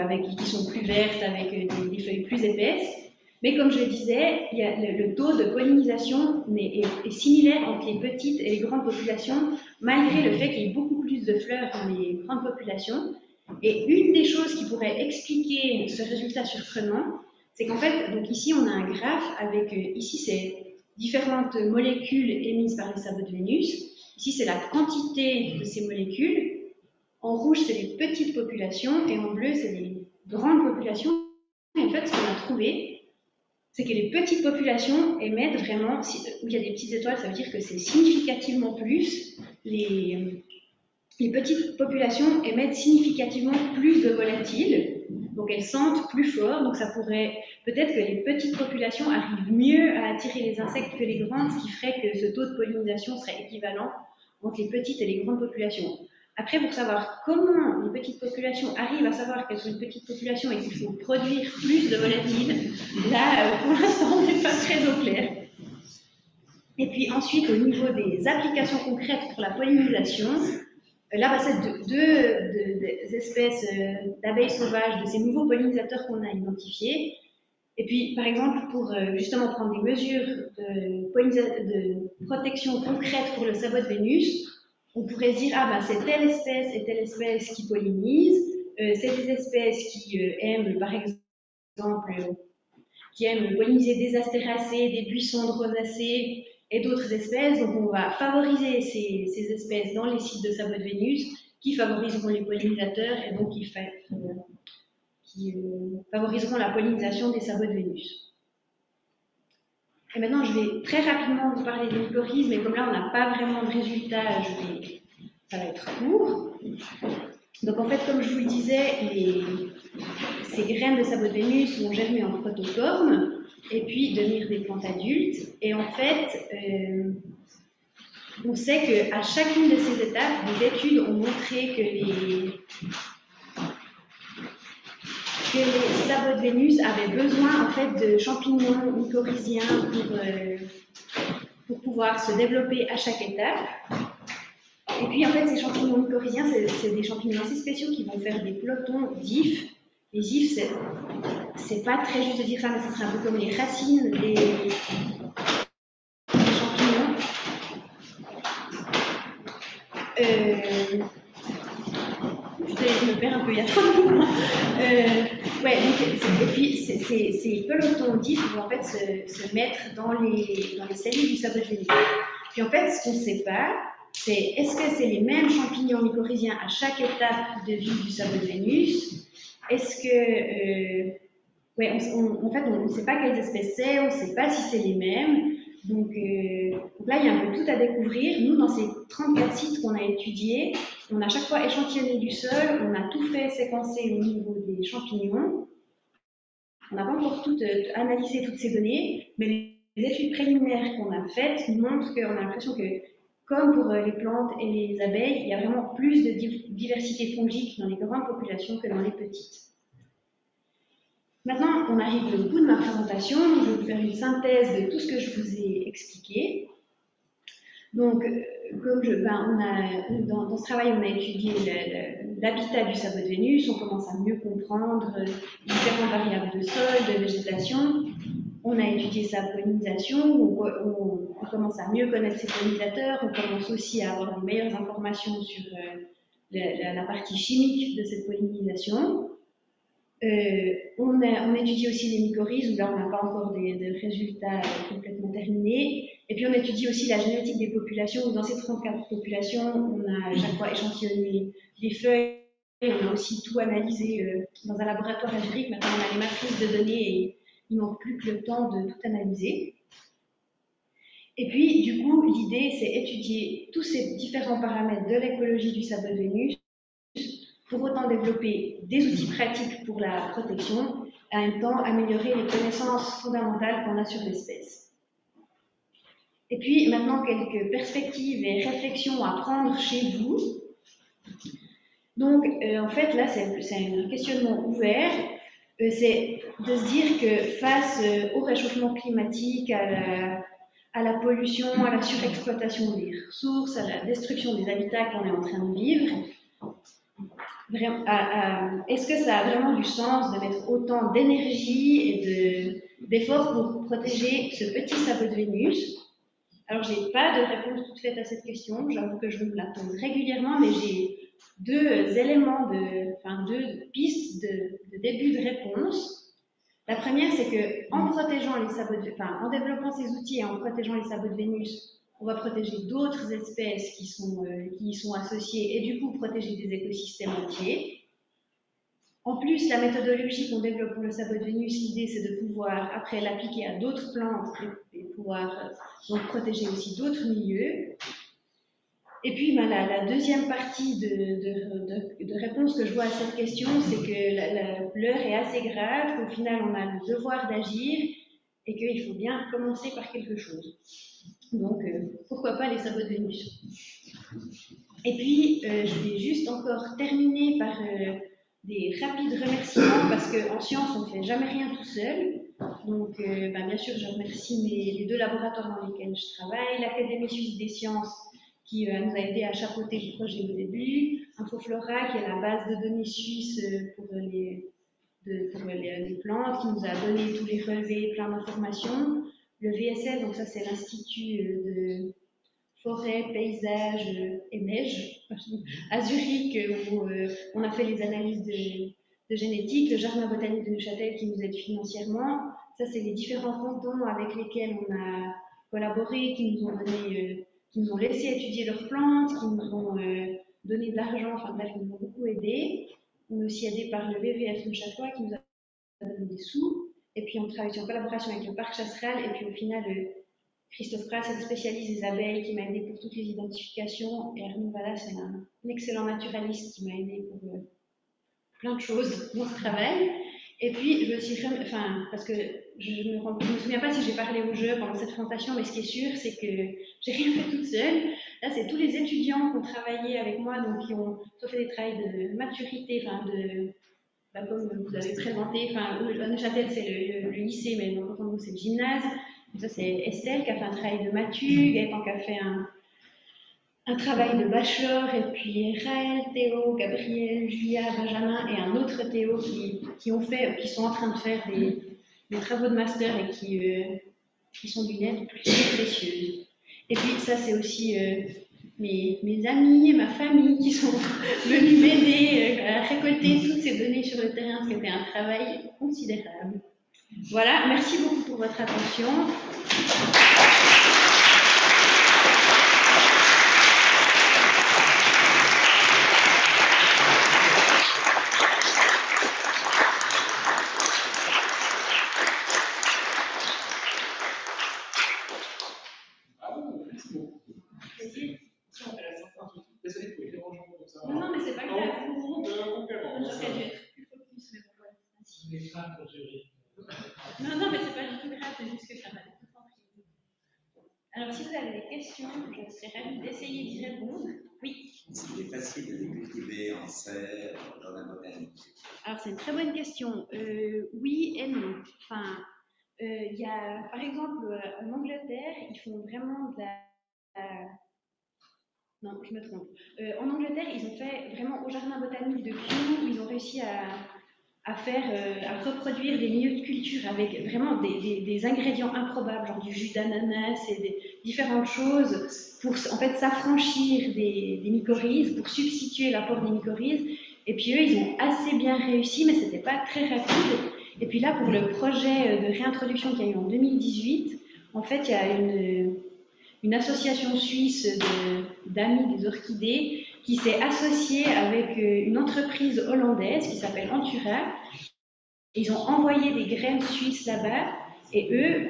vertes, avec des feuilles plus épaisses. Mais comme je le disais, le taux de pollinisation est similaire entre les petites et les grandes populations, malgré le fait qu'il y ait beaucoup plus de fleurs dans les grandes populations. Et une des choses qui pourrait expliquer ce résultat surprenant, c'est qu'en fait, donc ici on a un graphe avec, ici c'est différentes molécules émises par les sabots de Vénus, ici c'est la quantité de ces molécules. En rouge, c'est les petites populations, et en bleu, c'est les grandes populations. Et en fait, ce qu'on a trouvé, c'est que les petites populations émettent vraiment, où il y a des petites étoiles, ça veut dire que c'est significativement plus, les petites populations émettent significativement plus de volatiles, donc elles sentent plus fort, donc ça pourrait, peut-être que les petites populations arrivent mieux à attirer les insectes que les grandes, ce qui ferait que ce taux de pollinisation serait équivalent entre les petites et les grandes populations. Après, pour savoir comment les petites populations arrivent à savoir qu'elles sont une petite population et qu'il faut produire plus de volatiles, là, pour l'instant, on n'est pas très au clair. Et puis ensuite, au niveau des applications concrètes pour la pollinisation, là, c'est deux espèces d'abeilles sauvages, de ces nouveaux pollinisateurs qu'on a identifiés. Et puis, par exemple, pour justement prendre des mesures de protection concrète pour le sabot de Vénus, on pourrait se dire, ah ben c'est telle espèce et telle espèce qui pollinisent, c'est des espèces qui aiment, par exemple, qui aiment polliniser des astéracées, des buissons de rosacées et d'autres espèces. Donc on va favoriser ces espèces dans les sites de sabot de Vénus qui favoriseront les pollinisateurs et donc qui favoriseront la pollinisation des sabots de Vénus. Et maintenant, je vais très rapidement vous parler des mycorhizes, mais comme là, on n'a pas vraiment de résultats, ça va être court. Donc, en fait, comme je vous le disais, ces graines de sabot de Vénus vont germer en protoforme et puis devenir des plantes adultes. Et en fait, on sait qu'à chacune de ces étapes, des études ont montré que les sabots de Vénus avaient besoin en fait de champignons mycorhiziens pour pouvoir se développer à chaque étape. Et puis en fait ces champignons mycorhiziens, c'est des champignons assez spéciaux qui vont faire des pelotons d'ifs. Les ifs, c'est pas très juste de dire ça, mais ce serait un peu comme les racines des champignons. Je me perds un peu, il y a trop de mouvements. Ouais, et puis ces pelotons d'ifs vont en fait se mettre dans les cellules du sabot de Vénus. Puis en fait, ce qu'on ne sait pas, c'est est-ce que c'est les mêmes champignons mycorhiziens à chaque étape de vie du sabot de Vénus? Est-ce que... ouais, en fait, on ne sait pas quelles espèces c'est, on ne sait pas si c'est les mêmes. Donc là, il y a un peu tout à découvrir. Nous, dans ces 34 sites qu'on a étudiés, on a chaque fois échantillonné du sol, on a tout fait séquencer au niveau des champignons. On n'a pas encore tout analysé toutes ces données, mais les études préliminaires qu'on a faites nous montrent qu'on a l'impression que, comme pour les plantes et les abeilles, il y a vraiment plus de diversité fongique dans les grandes populations que dans les petites. Maintenant, on arrive au bout de ma présentation. Je vais vous faire une synthèse de tout ce que je vous ai expliqué. Donc, comme dans ce travail, on a étudié l'habitat du sabot de Vénus, on commence à mieux comprendre les différentes variables de sol, de végétation. On a étudié sa pollinisation, on commence à mieux connaître ses pollinisateurs, on commence aussi à avoir de meilleures informations sur la partie chimique de cette pollinisation. On étudie aussi les mycorhizes, où là on n'a pas encore des résultats complètement terminés. Et puis on étudie aussi la génétique des populations, où dans ces 34 populations, on a à chaque fois échantillonné les feuilles, on a aussi tout analysé dans un laboratoire à Zurich. Maintenant on a les matrices de données et il ne manque plus que le temps de tout analyser. Et puis du coup, l'idée c'est étudier tous ces différents paramètres de l'écologie du sabot de Vénus, pour autant développer des outils pratiques pour la protection, et en même temps améliorer les connaissances fondamentales qu'on a sur l'espèce. Et puis maintenant, quelques perspectives et réflexions à prendre chez vous. Donc, en fait, là, c'est un questionnement ouvert. C'est de se dire que face au réchauffement climatique, à la pollution, à la surexploitation des ressources, à la destruction des habitats qu'on est en train de vivre, est-ce que ça a vraiment du sens de mettre autant d'énergie et d'efforts pour protéger ce petit sabot de Vénus? Alors, je n'ai pas de réponse toute faite à cette question. J'avoue que je me la pose régulièrement, mais j'ai deux éléments, deux pistes de début de réponse. La première, c'est qu'en protégeant les sabots en développant ces outils et en protégeant les sabots de Vénus, on va protéger d'autres espèces qui y sont associées et du coup protéger des écosystèmes entiers. En plus, la méthodologie qu'on développe pour le sabot de Vénus, l'idée c'est de pouvoir après l'appliquer à d'autres plantes et pouvoir donc protéger aussi d'autres milieux. Et puis la deuxième partie de réponse que je vois à cette question, c'est que l'heure est assez grave, qu'au final on a le devoir d'agir et qu'il faut bien commencer par quelque chose. Donc pourquoi pas les sabots de Vénus. Et puis je vais juste encore terminer par des rapides remerciements parce qu'en science on ne fait jamais rien tout seul. Donc bien sûr je remercie les deux laboratoires dans lesquels je travaille, l'Académie suisse des sciences qui nous a aidé à chapeauter le projet au début, Infoflora qui est la base de données suisse pour les plantes, qui nous a donné tous les relevés, plein d'informations, le VSL, donc ça c'est l'Institut de forêt, paysage et neige à Zurich où on a fait les analyses de génétique, le Jardin botanique de Neuchâtel qui nous aide financièrement, ça c'est les différents cantons avec lesquels on a collaboré, qui nous ont donné qui nous ont laissé étudier leurs plantes, qui nous ont donné de l'argent, enfin bref, qui nous ont beaucoup aidés. On est aussi aidé par le WWF Neuchâtelois qui nous a donné des sous. Et puis on travaille en collaboration avec le parc Chasseral. Et puis au final, Christophe Pras, un spécialiste des abeilles qui m'a aidé pour toutes les identifications. Et Arnaud Vallas, c'est un excellent naturaliste qui m'a aidé pour plein de choses dans ce travail. Et puis, je me suis parce que je ne me souviens pas si j'ai parlé au jeu pendant cette présentation, mais ce qui est sûr, c'est que j'ai rien fait toute seule. Là, c'est tous les étudiants qui ont travaillé avec moi, donc qui ont soit fait des travaux de maturité, comme vous avez présenté, à Neuchâtel, c'est le lycée, mais dans nous, c'est le gymnase. Ça, c'est Estelle qui a fait un travail de matu, Gaëtan qui a fait un travail de bachelor, et puis Raël, Théo, Gabriel, Julia, Benjamin et un autre Théo qui sont en train de faire des travaux de master et qui sont d'une aide précieuse. Et puis ça c'est aussi mes amis et ma famille qui sont venus m'aider à récolter toutes ces données sur le terrain, ce qui était un travail considérable. Voilà, merci beaucoup pour votre attention. Non, mais c'est pas grave. Non, mais c'est pas du tout grave, c'est juste que ça m'a tout compris. Alors, si vous avez des questions, je serais ravie d'essayer d'y répondre. Oui. Est-ce qu'il est facile de les cultiver en serre, dans la botanique? Alors, c'est une très bonne question. Oui et non. Il y a, par exemple, en Angleterre, ils font vraiment de la. Non, je me trompe. En Angleterre, ils ont fait vraiment au jardin botanique de Kew, ils ont réussi à reproduire des milieux de culture avec vraiment des ingrédients improbables, genre du jus d'ananas et des différentes choses pour en fait s'affranchir des mycorhizes, pour substituer l'apport des mycorhizes. Et puis eux, ils ont assez bien réussi, mais c'était pas très rapide. Et puis là, pour le projet de réintroduction qu'il y a eu en 2018, en fait, il y a une association suisse d'amis des orchidées qui s'est associée avec une entreprise hollandaise qui s'appelle Antura. Ils ont envoyé des graines suisses là-bas et eux,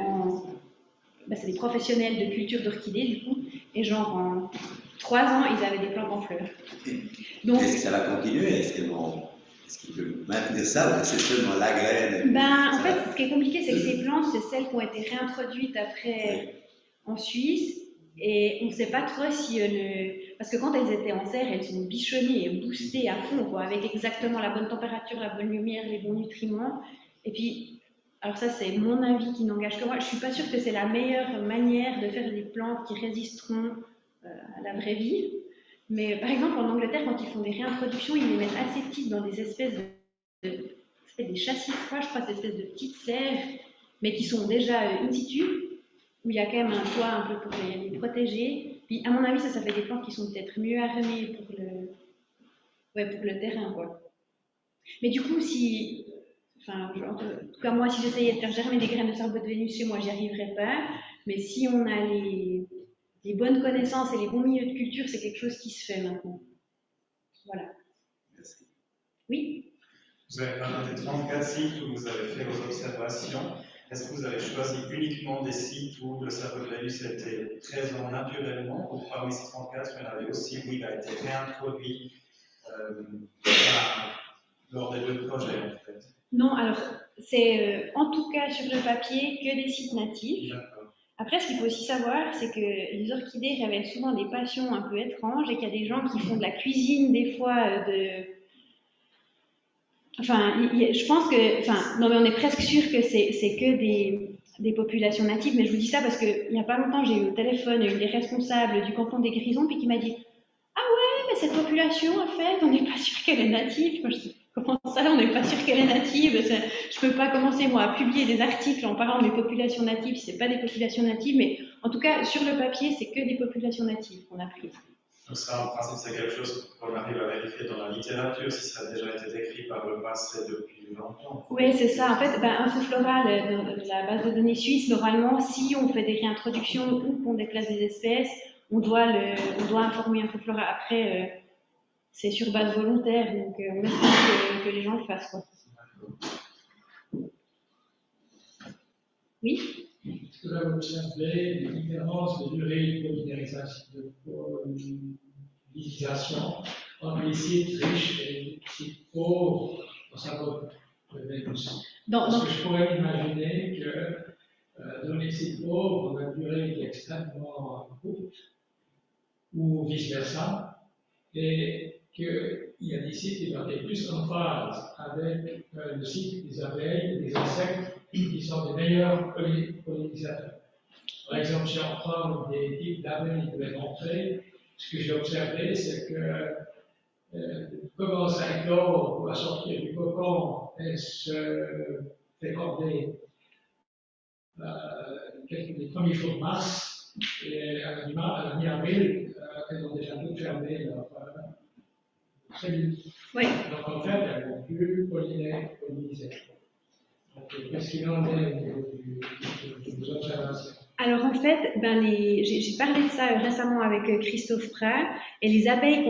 c'est des professionnels de culture d'orchidées du coup, et genre en 3 ans, ils avaient des plantes en fleurs. Donc, est-ce que ça va continuer? Est-ce qu'ils peuvent maintenir ça ou c'est seulement la graine? En fait, ce qui est compliqué, c'est que ces plantes, c'est celles qui ont été réintroduites après en Suisse. Et on ne sait pas trop si parce que quand elles étaient en serre, elles sont bichonnées et boostées à fond, quoi, avec exactement la bonne température, la bonne lumière, les bons nutriments. Et puis, alors ça c'est mon avis qui n'engage que moi, je ne suis pas sûre que c'est la meilleure manière de faire des plantes qui résisteront à la vraie vie. Mais par exemple, en Angleterre, quand ils font des réintroductions, ils les mettent assez petites dans des espèces des châssis froids, je crois, des espèces de petites serres, mais qui sont déjà in situ, où il y a quand même un toit un peu pour les protéger. Puis, à mon avis, ça fait des plantes qui sont peut-être mieux armées pour le terrain, quoi. Mais du coup, en tout cas, moi, si j'essayais de faire germer des graines de sabot de Vénus chez moi, j'y arriverais pas. Mais si on a les bonnes connaissances et les bons milieux de culture, c'est quelque chose qui se fait maintenant. Voilà. Merci. Oui. Vous avez parlé des 34 sites où vous avez fait vos observations. Est-ce que vous avez choisi uniquement des sites où le cerveau de Vénus était présent naturellement, ou parmi ces 34, il y en avait aussi où il a été réintroduit lors des 2 projets en fait? Non, alors c'est en tout cas sur le papier que des sites natifs. Après, ce qu'il faut aussi savoir, c'est que les orchidées révèlent souvent des passions un peu étranges et qu'il y a des gens qui font de la cuisine des fois Enfin, je pense que, enfin, non mais on est presque sûr que c'est que des populations natives, mais je vous dis ça parce qu'il n'y a pas longtemps, j'ai eu au téléphone une des responsables du canton des Grisons, puis qui m'a dit « Ah ouais, mais cette population, en fait, on n'est pas sûr qu'elle est native. » Moi, je dis « Comment ça, on n'est pas sûr qu'elle est native? Je ne peux pas commencer, moi, à publier des articles en parlant des populations natives si ce n'est pas des populations natives, mais en tout cas, sur le papier, c'est que des populations natives qu'on a prises. » Donc ça, en principe, c'est quelque chose qu'on arrive à vérifier dans la littérature, si ça a déjà été décrit par le passé depuis longtemps. Oui, c'est ça. En fait, Infofloral, de la base de données suisse, normalement, si on fait des réintroductions ou qu'on déplace des espèces, on doit informer Infofloral. Après, c'est sur base volontaire, donc on espère que les gens le fassent. Quoi. Oui? Est-ce que vous avez observé les différences de durée de pollinisation entre les sites riches et les sites pauvres dans sa boîte de Vénus? Parce que je pourrais imaginer que dans les sites pauvres, la durée est extrêmement courte, ou vice-versa, et qu'il y a des sites qui doivent être plus en phase avec le cycle des abeilles, des insectes, qui sont des meilleurs pollinisateurs. Par exemple, si on prend des types d'abeilles de l'entrée, ce que j'ai observé, c'est que commence à éclore ou à sortir du cocon, elle se fait corder les premiers jours de mars, et à la mi-avril, elles ont déjà toutes fermé leur cellules. Oui. Donc en fait, elles vont plus polliniser. Qu'est-ce qu'il en est au niveau des observations? Alors en fait, j'ai parlé de ça récemment avec Christophe Prat, et les abeilles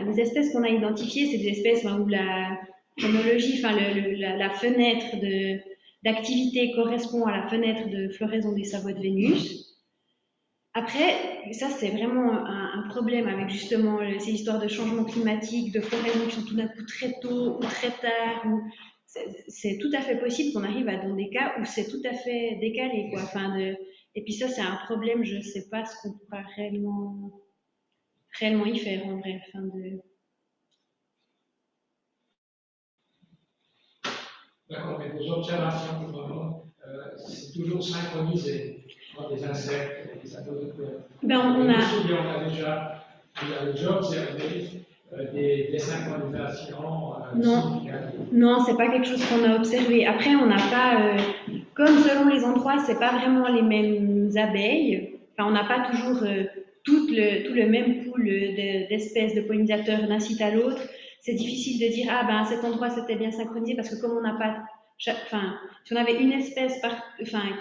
les espèces qu'on a identifiées, c'est des espèces où la chronologie, la fenêtre d'activité correspond à la fenêtre de floraison des sabots de Vénus. Après, ça c'est vraiment un problème avec justement ces histoires de changement climatique, de floraison qui sont tout d'un coup très tôt ou très tard. C'est tout à fait possible qu'on arrive dans des cas où c'est tout à fait décalé, quoi. Et puis ça, c'est un problème, je ne sais pas ce qu'on pourra réellement y faire en vrai. D'accord, mais vos observations, c'est toujours synchronisé entre les insectes et les sabots de fleurs. On a déjà observé des synchronisations Non, c'est pas quelque chose qu'on a observé. Après, on n'a pas, comme selon les endroits, c'est pas vraiment les mêmes abeilles. Enfin, on n'a pas toujours tout le même pool d'espèces de pollinisateurs d'un site à l'autre. C'est difficile de dire à cet endroit c'était bien synchronisé parce que comme on n'a pas, si on avait une espèce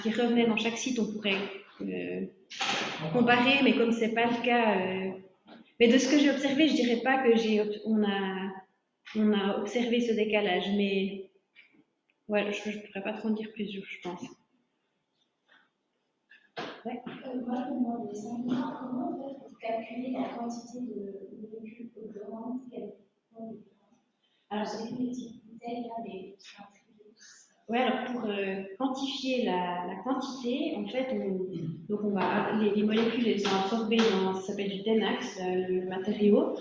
qui revenait dans chaque site, on pourrait comparer, mais comme c'est pas le cas. Mais de ce que j'ai observé, je dirais pas que on a observé ce décalage, mais ouais, je ne pourrais pas trop en dire plus, je pense. Ouais. Moi, je me demandais simplement comment en fait, vous calculez la quantité de molécules odorantes qu'elles font. Alors, j'ai vu les petites bouteilles, là, mais ouais, alors pour quantifier la quantité, en fait, les molécules elles sont absorbées dans, ça s'appelle du Tenax, le matériau.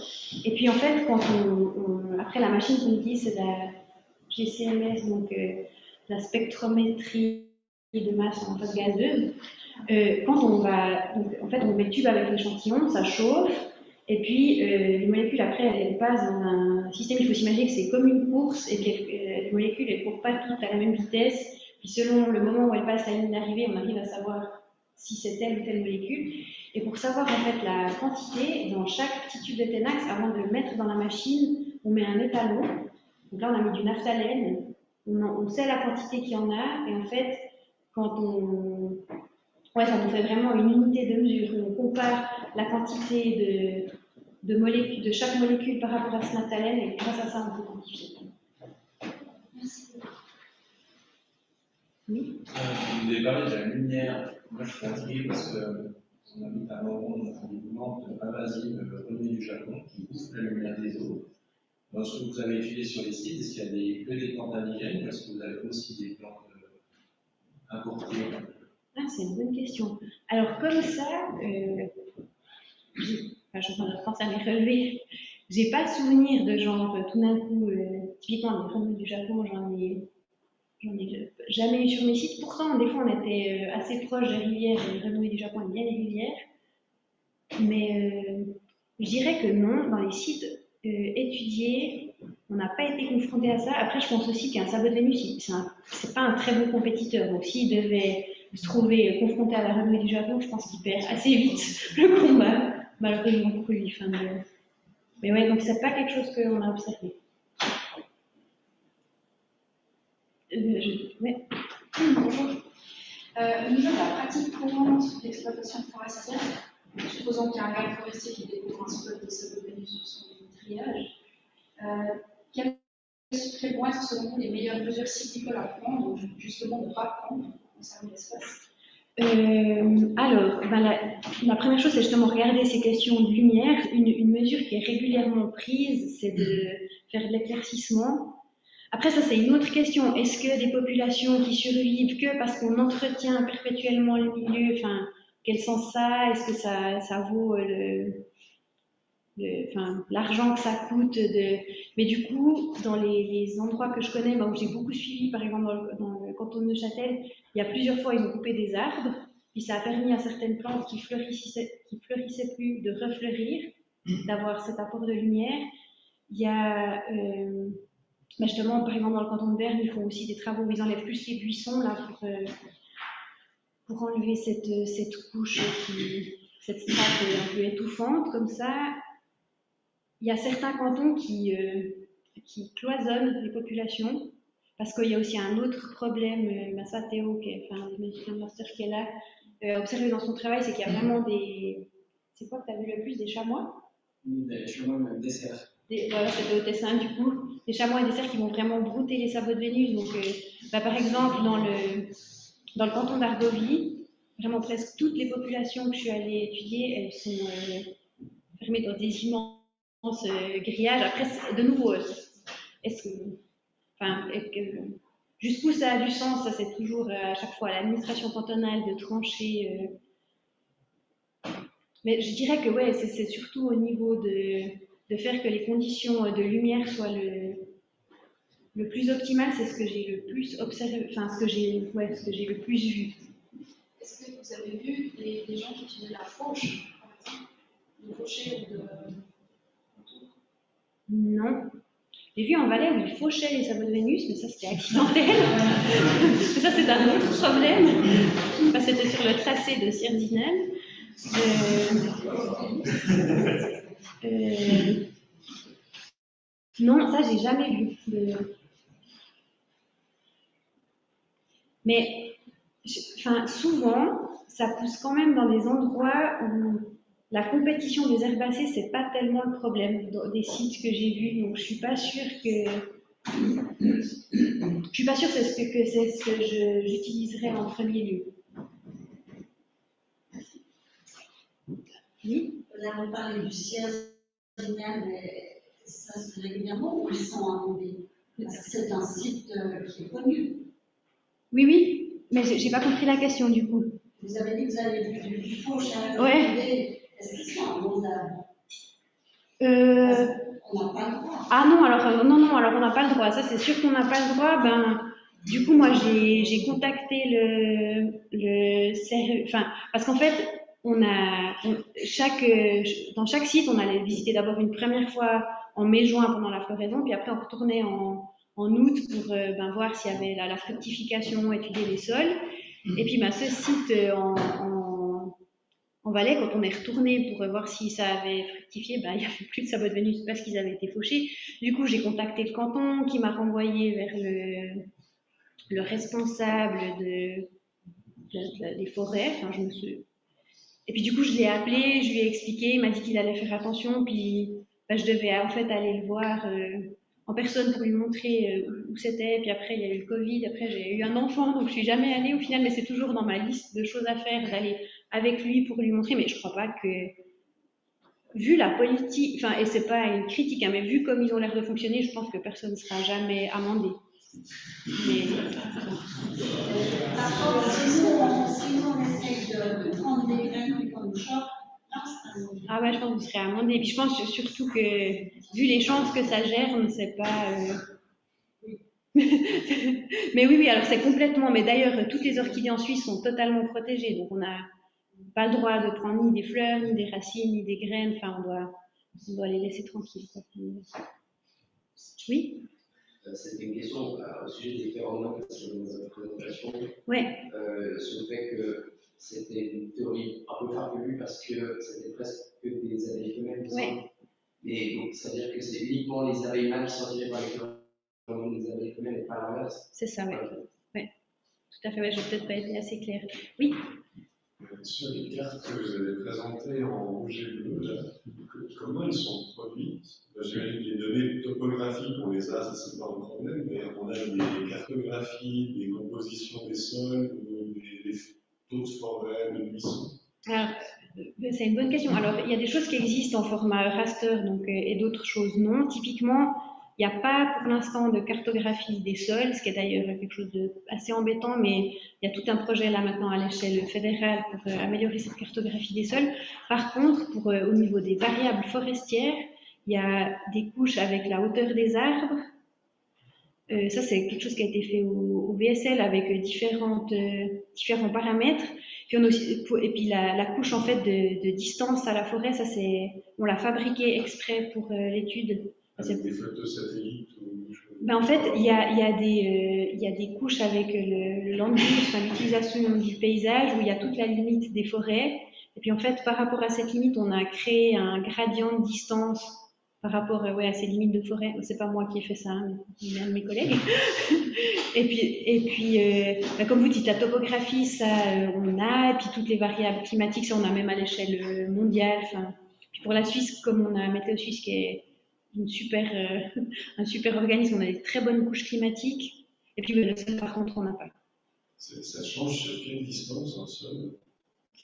Et puis en fait, après la machine qu'on utilise, c'est la GCMS, donc la spectrométrie de masse en phase gazeuse. Quand en fait, on met le tube avec l'échantillon, ça chauffe. Et puis, les molécules, après, elles passent dans un système, il faut s'imaginer que c'est comme une course et que les molécules, elles ne courent pas toutes à la même vitesse. Puis, selon le moment où elles passent la ligne d'arrivée, on arrive à savoir si c'est telle ou telle molécule. Et pour savoir, en fait, la quantité, dans chaque petit tube de Tenax, avant de le mettre dans la machine, on met un étalon. Donc là, on a mis du naphtalène. On sait la quantité qu'il y en a. Et en fait, quand on Ouais, ça nous fait vraiment une unité de mesure. On compare la quantité de molécules, de chaque molécule par rapport à ce natalène, et grâce à ça, on peut quantifier. Merci. Oui. Vous avez parlé de la lumière. Moi, je suis fatigué parce qu'on habite à un moment où on plante invasive renommée du Japon qui pousse la lumière des eaux. Dans ce que vous avez étudié sur les sites, est-ce qu'il y a que des plantes indigènes ou est-ce que vous avez aussi des plantes importées? Ah, c'est une bonne question. Alors, comme ça, je pense à mes relevés. J'ai pas souvenir de genre, tout d'un coup, typiquement les renommées du Japon, j'en ai jamais eu sur mes sites. Pourtant, des fois, on était assez proche des rivières, et les renommées du Japon aiment bien les rivières. Mais je dirais que non, dans les sites étudiés, on n'a pas été confronté à ça. Après, je pense aussi qu'un sabot de Vénus, c'est pas un très bon compétiteur. Donc, s'il devait se trouver confronté à la renommée du Japon, je pense qu'il perd assez vite le combat, malheureusement pour lui. Mais ouais, donc c'est pas quelque chose qu'on a observé. Ouais. Bonjour. Au niveau de la pratique courante d'exploitation forestière, supposons qu'il y a un garde forestier qui découvre un spot de sabot de Vénus sur son triage, quelles vont être selon vous les meilleures mesures cyclicoles à prendre, ou justement ne pas prendre pour conserver l'espace? Alors, la première chose, c'est justement regarder ces questions de lumière. Une mesure qui est régulièrement prise, c'est de faire de l'éclaircissement. Après, ça, c'est une autre question. Est-ce que des populations qui survivent que parce qu'on entretient perpétuellement le milieu, quel sens ça a? Est-ce que ça vaut l'argent que ça coûte Mais du coup, dans les endroits que je connais, où j'ai beaucoup suivi, par exemple dans le canton de Neuchâtel, il y a plusieurs fois, ils ont coupé des arbres, puis ça a permis à certaines plantes qui fleurissaient plus de refleurir, d'avoir cet apport de lumière. Il y a justement, par exemple, dans le canton de Berne, ils font aussi des travaux où ils enlèvent plus les buissons là, pour enlever cette couche, cette strate un peu étouffante, comme ça. Il y a certains cantons qui cloisonnent les populations, parce qu'il y a aussi un autre problème, Massa Théo, le master qui est là, observé dans son travail, c'est qu'il y a vraiment des... C'est quoi que tu as vu le plus, des chamois? Des chamois, même des cerfs. Voilà, c'était au Tessin du coup. Des chamois et des cerfs qui vont vraiment brouter les sabots de Vénus. Donc, par exemple, dans le canton d'Argovie, vraiment presque toutes les populations que je suis allée étudier, elles sont fermées dans des immenses grillages. Après, de nouveau, jusqu'où ça a du sens, ça c'est toujours à chaque fois à l'administration cantonale de trancher. Mais je dirais que ouais, c'est surtout au niveau de faire que les conditions de lumière soient le plus optimales, c'est ce que j'ai le plus observé, ce que j'ai le plus vu. Est-ce que vous avez vu des gens qui utilisaient la fauche, par exemple, de faucher ou de... Non. J'ai vu en Valais où ils fauchaient les sabots de Vénus, mais ça c'était accidentel. Ça c'est un autre problème. C'était sur le tracé de Sierre-Dinel. Non, ça j'ai jamais vu. Mais souvent, ça pousse quand même dans des endroits où la compétition des herbacées, c'est pas tellement le problème dans des sites que j'ai vus, donc je suis pas sûre que c'est ce que j'utiliserais en premier lieu. Oui. Vous avez parlé du siège génial, mais ça se fait régulièrement ou ils sont abandonnés? Parce que c'est un site qui est connu. Oui, mais j'ai pas compris la question du coup. Vous avez dit que vous avez vu du fauche à ouais. Est-ce qu'ils sont abordables? On n'a pas le droit. Ah non, alors on n'a pas le droit. Ça, c'est sûr qu'on n'a pas le droit. Du coup, moi, j'ai contacté parce qu'en fait, dans chaque site, on allait visiter d'abord une première fois en mai-juin pendant la floraison, puis après on retournait en août pour voir s'il y avait la fructification, étudier les sols. Et puis ce site en Valais, quand on est retourné pour voir si ça avait fructifié, il n'y avait plus de sabots de Vénus parce qu'ils avaient été fauchés. Du coup, j'ai contacté le canton qui m'a renvoyé vers le responsable les forêts. Enfin, Et puis du coup, je l'ai appelé, je lui ai expliqué, il m'a dit qu'il allait faire attention, puis je devais en fait aller le voir en personne pour lui montrer où c'était. Puis après, il y a eu le Covid, après j'ai eu un enfant, donc je suis jamais allée au final, mais c'est toujours dans ma liste de choses à faire d'aller avec lui pour lui montrer. Mais je crois pas que, vu la politique, enfin, et c'est pas une critique, hein, mais vu comme ils ont l'air de fonctionner, je pense que personne ne sera jamais amendé. Mais... Par contre, si on essaye de prendre des graines comme le choc, ah ouais, je pense que vous serez amendé. Et puis je pense surtout que, vu les chances que ça germe, c'est pas... mais oui, alors c'est complètement... Mais d'ailleurs, toutes les orchidées en Suisse sont totalement protégées. Donc on n'a pas le droit de prendre ni des fleurs, ni des racines, ni des graines. Enfin, on doit les laisser tranquilles. Oui. C'était une question au sujet des phéromones sur votre présentation. Oui. Sur le fait que c'était une théorie un peu farfelue parce que c'était presque que des abeilles femelles. Oui. Mais donc, ça veut dire que c'est uniquement les abeilles mâles qui sont attirées par les phéromones des abeilles femelles et pas l'inverse. C'est ça, oui. Ouais. Tout à fait, ouais, je n'ai peut-être pas été assez claire. Oui. Sur les cartes que vous avez présentées en rouge et bleu, là, comment elles sont produites? J'imagine que les données topographiques, on les a, ça c'est pas un problème, mais on a des cartographies, des compositions des sols, des taux de forêt, de buissons. Alors, c'est une bonne question. Alors, il y a des choses qui existent en format raster donc, et d'autres choses non. Typiquement, il n'y a pas pour l'instant de cartographie des sols, ce qui est d'ailleurs quelque chose d'assez embêtant, mais il y a tout un projet là maintenant à l'échelle fédérale pour améliorer cette cartographie des sols. Par contre, au niveau des variables forestières, il y a des couches avec la hauteur des arbres. Ça, c'est quelque chose qui a été fait au VSL avec différents paramètres. Puis et puis la couche en fait de distance à la forêt, ça on l'a fabriquée exprès pour l'étude. Avec des photos satellites en fait, il y a des couches avec le land use, enfin, l'utilisation du paysage, où il y a toute la limite des forêts. Et puis en fait, par rapport à cette limite, on a créé un gradient de distance par rapport à ces limites de forêt. C'est pas moi qui ai fait ça, hein, mais un de mes collègues. et puis comme vous dites, la topographie, ça on a, et puis toutes les variables climatiques, ça on a même à l'échelle mondiale. Puis pour la Suisse, comme on a Météo Suisse qui est un super organisme, on a des très bonnes couches climatiques, et puis le sol par contre on n'a pas. Ça change sur quelle distance un sol?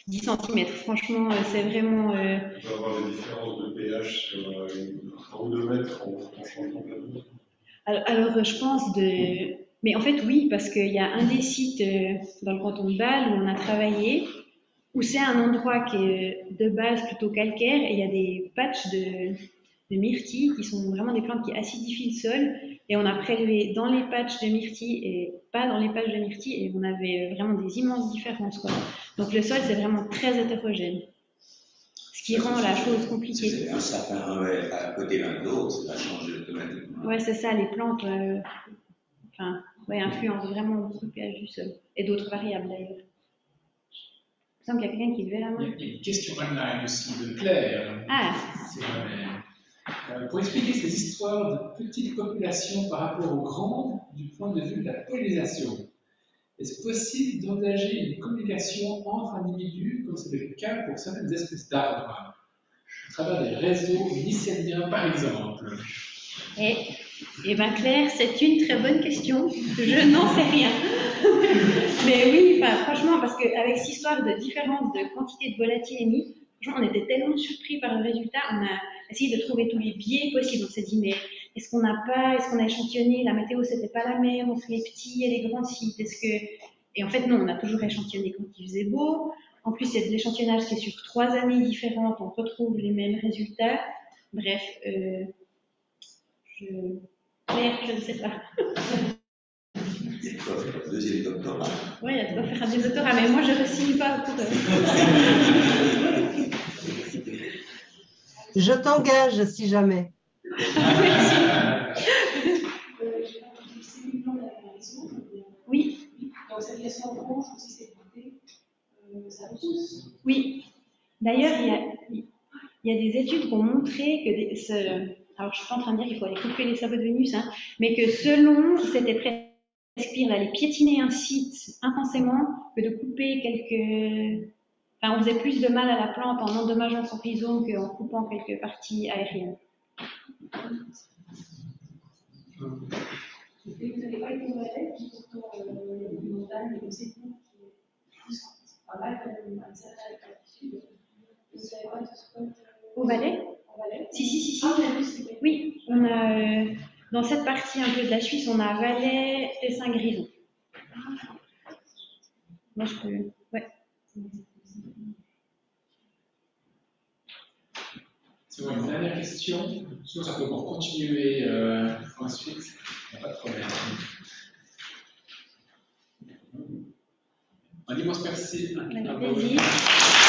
10 cm, franchement c'est vraiment... On peut avoir des différences de pH sur 1 ou 2 mètres en changeant complètement. Alors je pense mais en fait oui, parce qu'il y a un des sites dans le canton de Bâle où on a travaillé, où c'est un endroit qui est de base plutôt calcaire, et il y a des patchs de myrtilles qui sont vraiment des plantes qui acidifient le sol, et on a prélevé dans les patchs de myrtilles et pas dans les patchs de myrtilles, et on avait vraiment des immenses différences, quoi. Donc le sol c'est vraiment très hétérogène, ce qui rend la chose compliquée. C'est un sapin à côté l'un de l'autre, ça va changer automatiquement. Ouais, c'est ça, les plantes influencent vraiment beaucoup le pH du sol, et d'autres variables d'ailleurs. Il me semble qu'il y a quelqu'un qui levait la main. Il y a une question online aussi de Claire. Ah. Pour expliquer ces histoires de petites populations par rapport aux grandes du point de vue de la pollinisation, est-ce possible d'engager une communication entre individus, comme c'est le cas pour certaines espèces d'arbres, à travers des réseaux mycéliens par exemple? Eh bien Claire, c'est une très bonne question. Je n'en sais rien. Mais oui, franchement, parce qu'avec cette histoire de différence de quantité de volatilémie, on était tellement surpris par le résultat, on a essayé de trouver tous les biais possibles. On s'est dit, mais est-ce qu'on a échantillonné, la météo c'était pas la même entre les petits et les grands sites, Et en fait non, on a toujours échantillonné quand il faisait beau. En plus, c'est de l'échantillonnage qui est sur 3 années différentes, on retrouve les mêmes résultats. Bref, Claire, je ne sais pas. C'est quoi faire un deuxième doctorat? Oui, il y a de quoi faire un deuxième doctorat, mais moi je ne re-signe pas pour... Je t'engage si jamais. Oui. Donc cette question rouge, si c'est écouté, ça repousse. Oui. D'ailleurs, il y a des études qui ont montré que alors je ne suis pas en train de dire qu'il faut aller couper les sabots de Vénus, hein, mais que selon, c'était d'aller piétiner un site intensément que de couper quelques... Enfin, on faisait plus de mal à la plante en endommageant son rhizome qu'en coupant quelques parties aériennes. Et vous n'avez pas été malade, qui pourtant les montagnes, les sécours, qui poussent pas mal, un certain altitude. Vous savez pas tout ce qu'on... Au Valais? Si. Oui, on a dans cette partie un peu de la Suisse, on a Valais, Tessin, Grison. Moi, je peux. Ouais. Si vous avez une dernière question, sinon ça peut encore continuer ensuite, il n'y a pas de problème. Un immense merci à vous.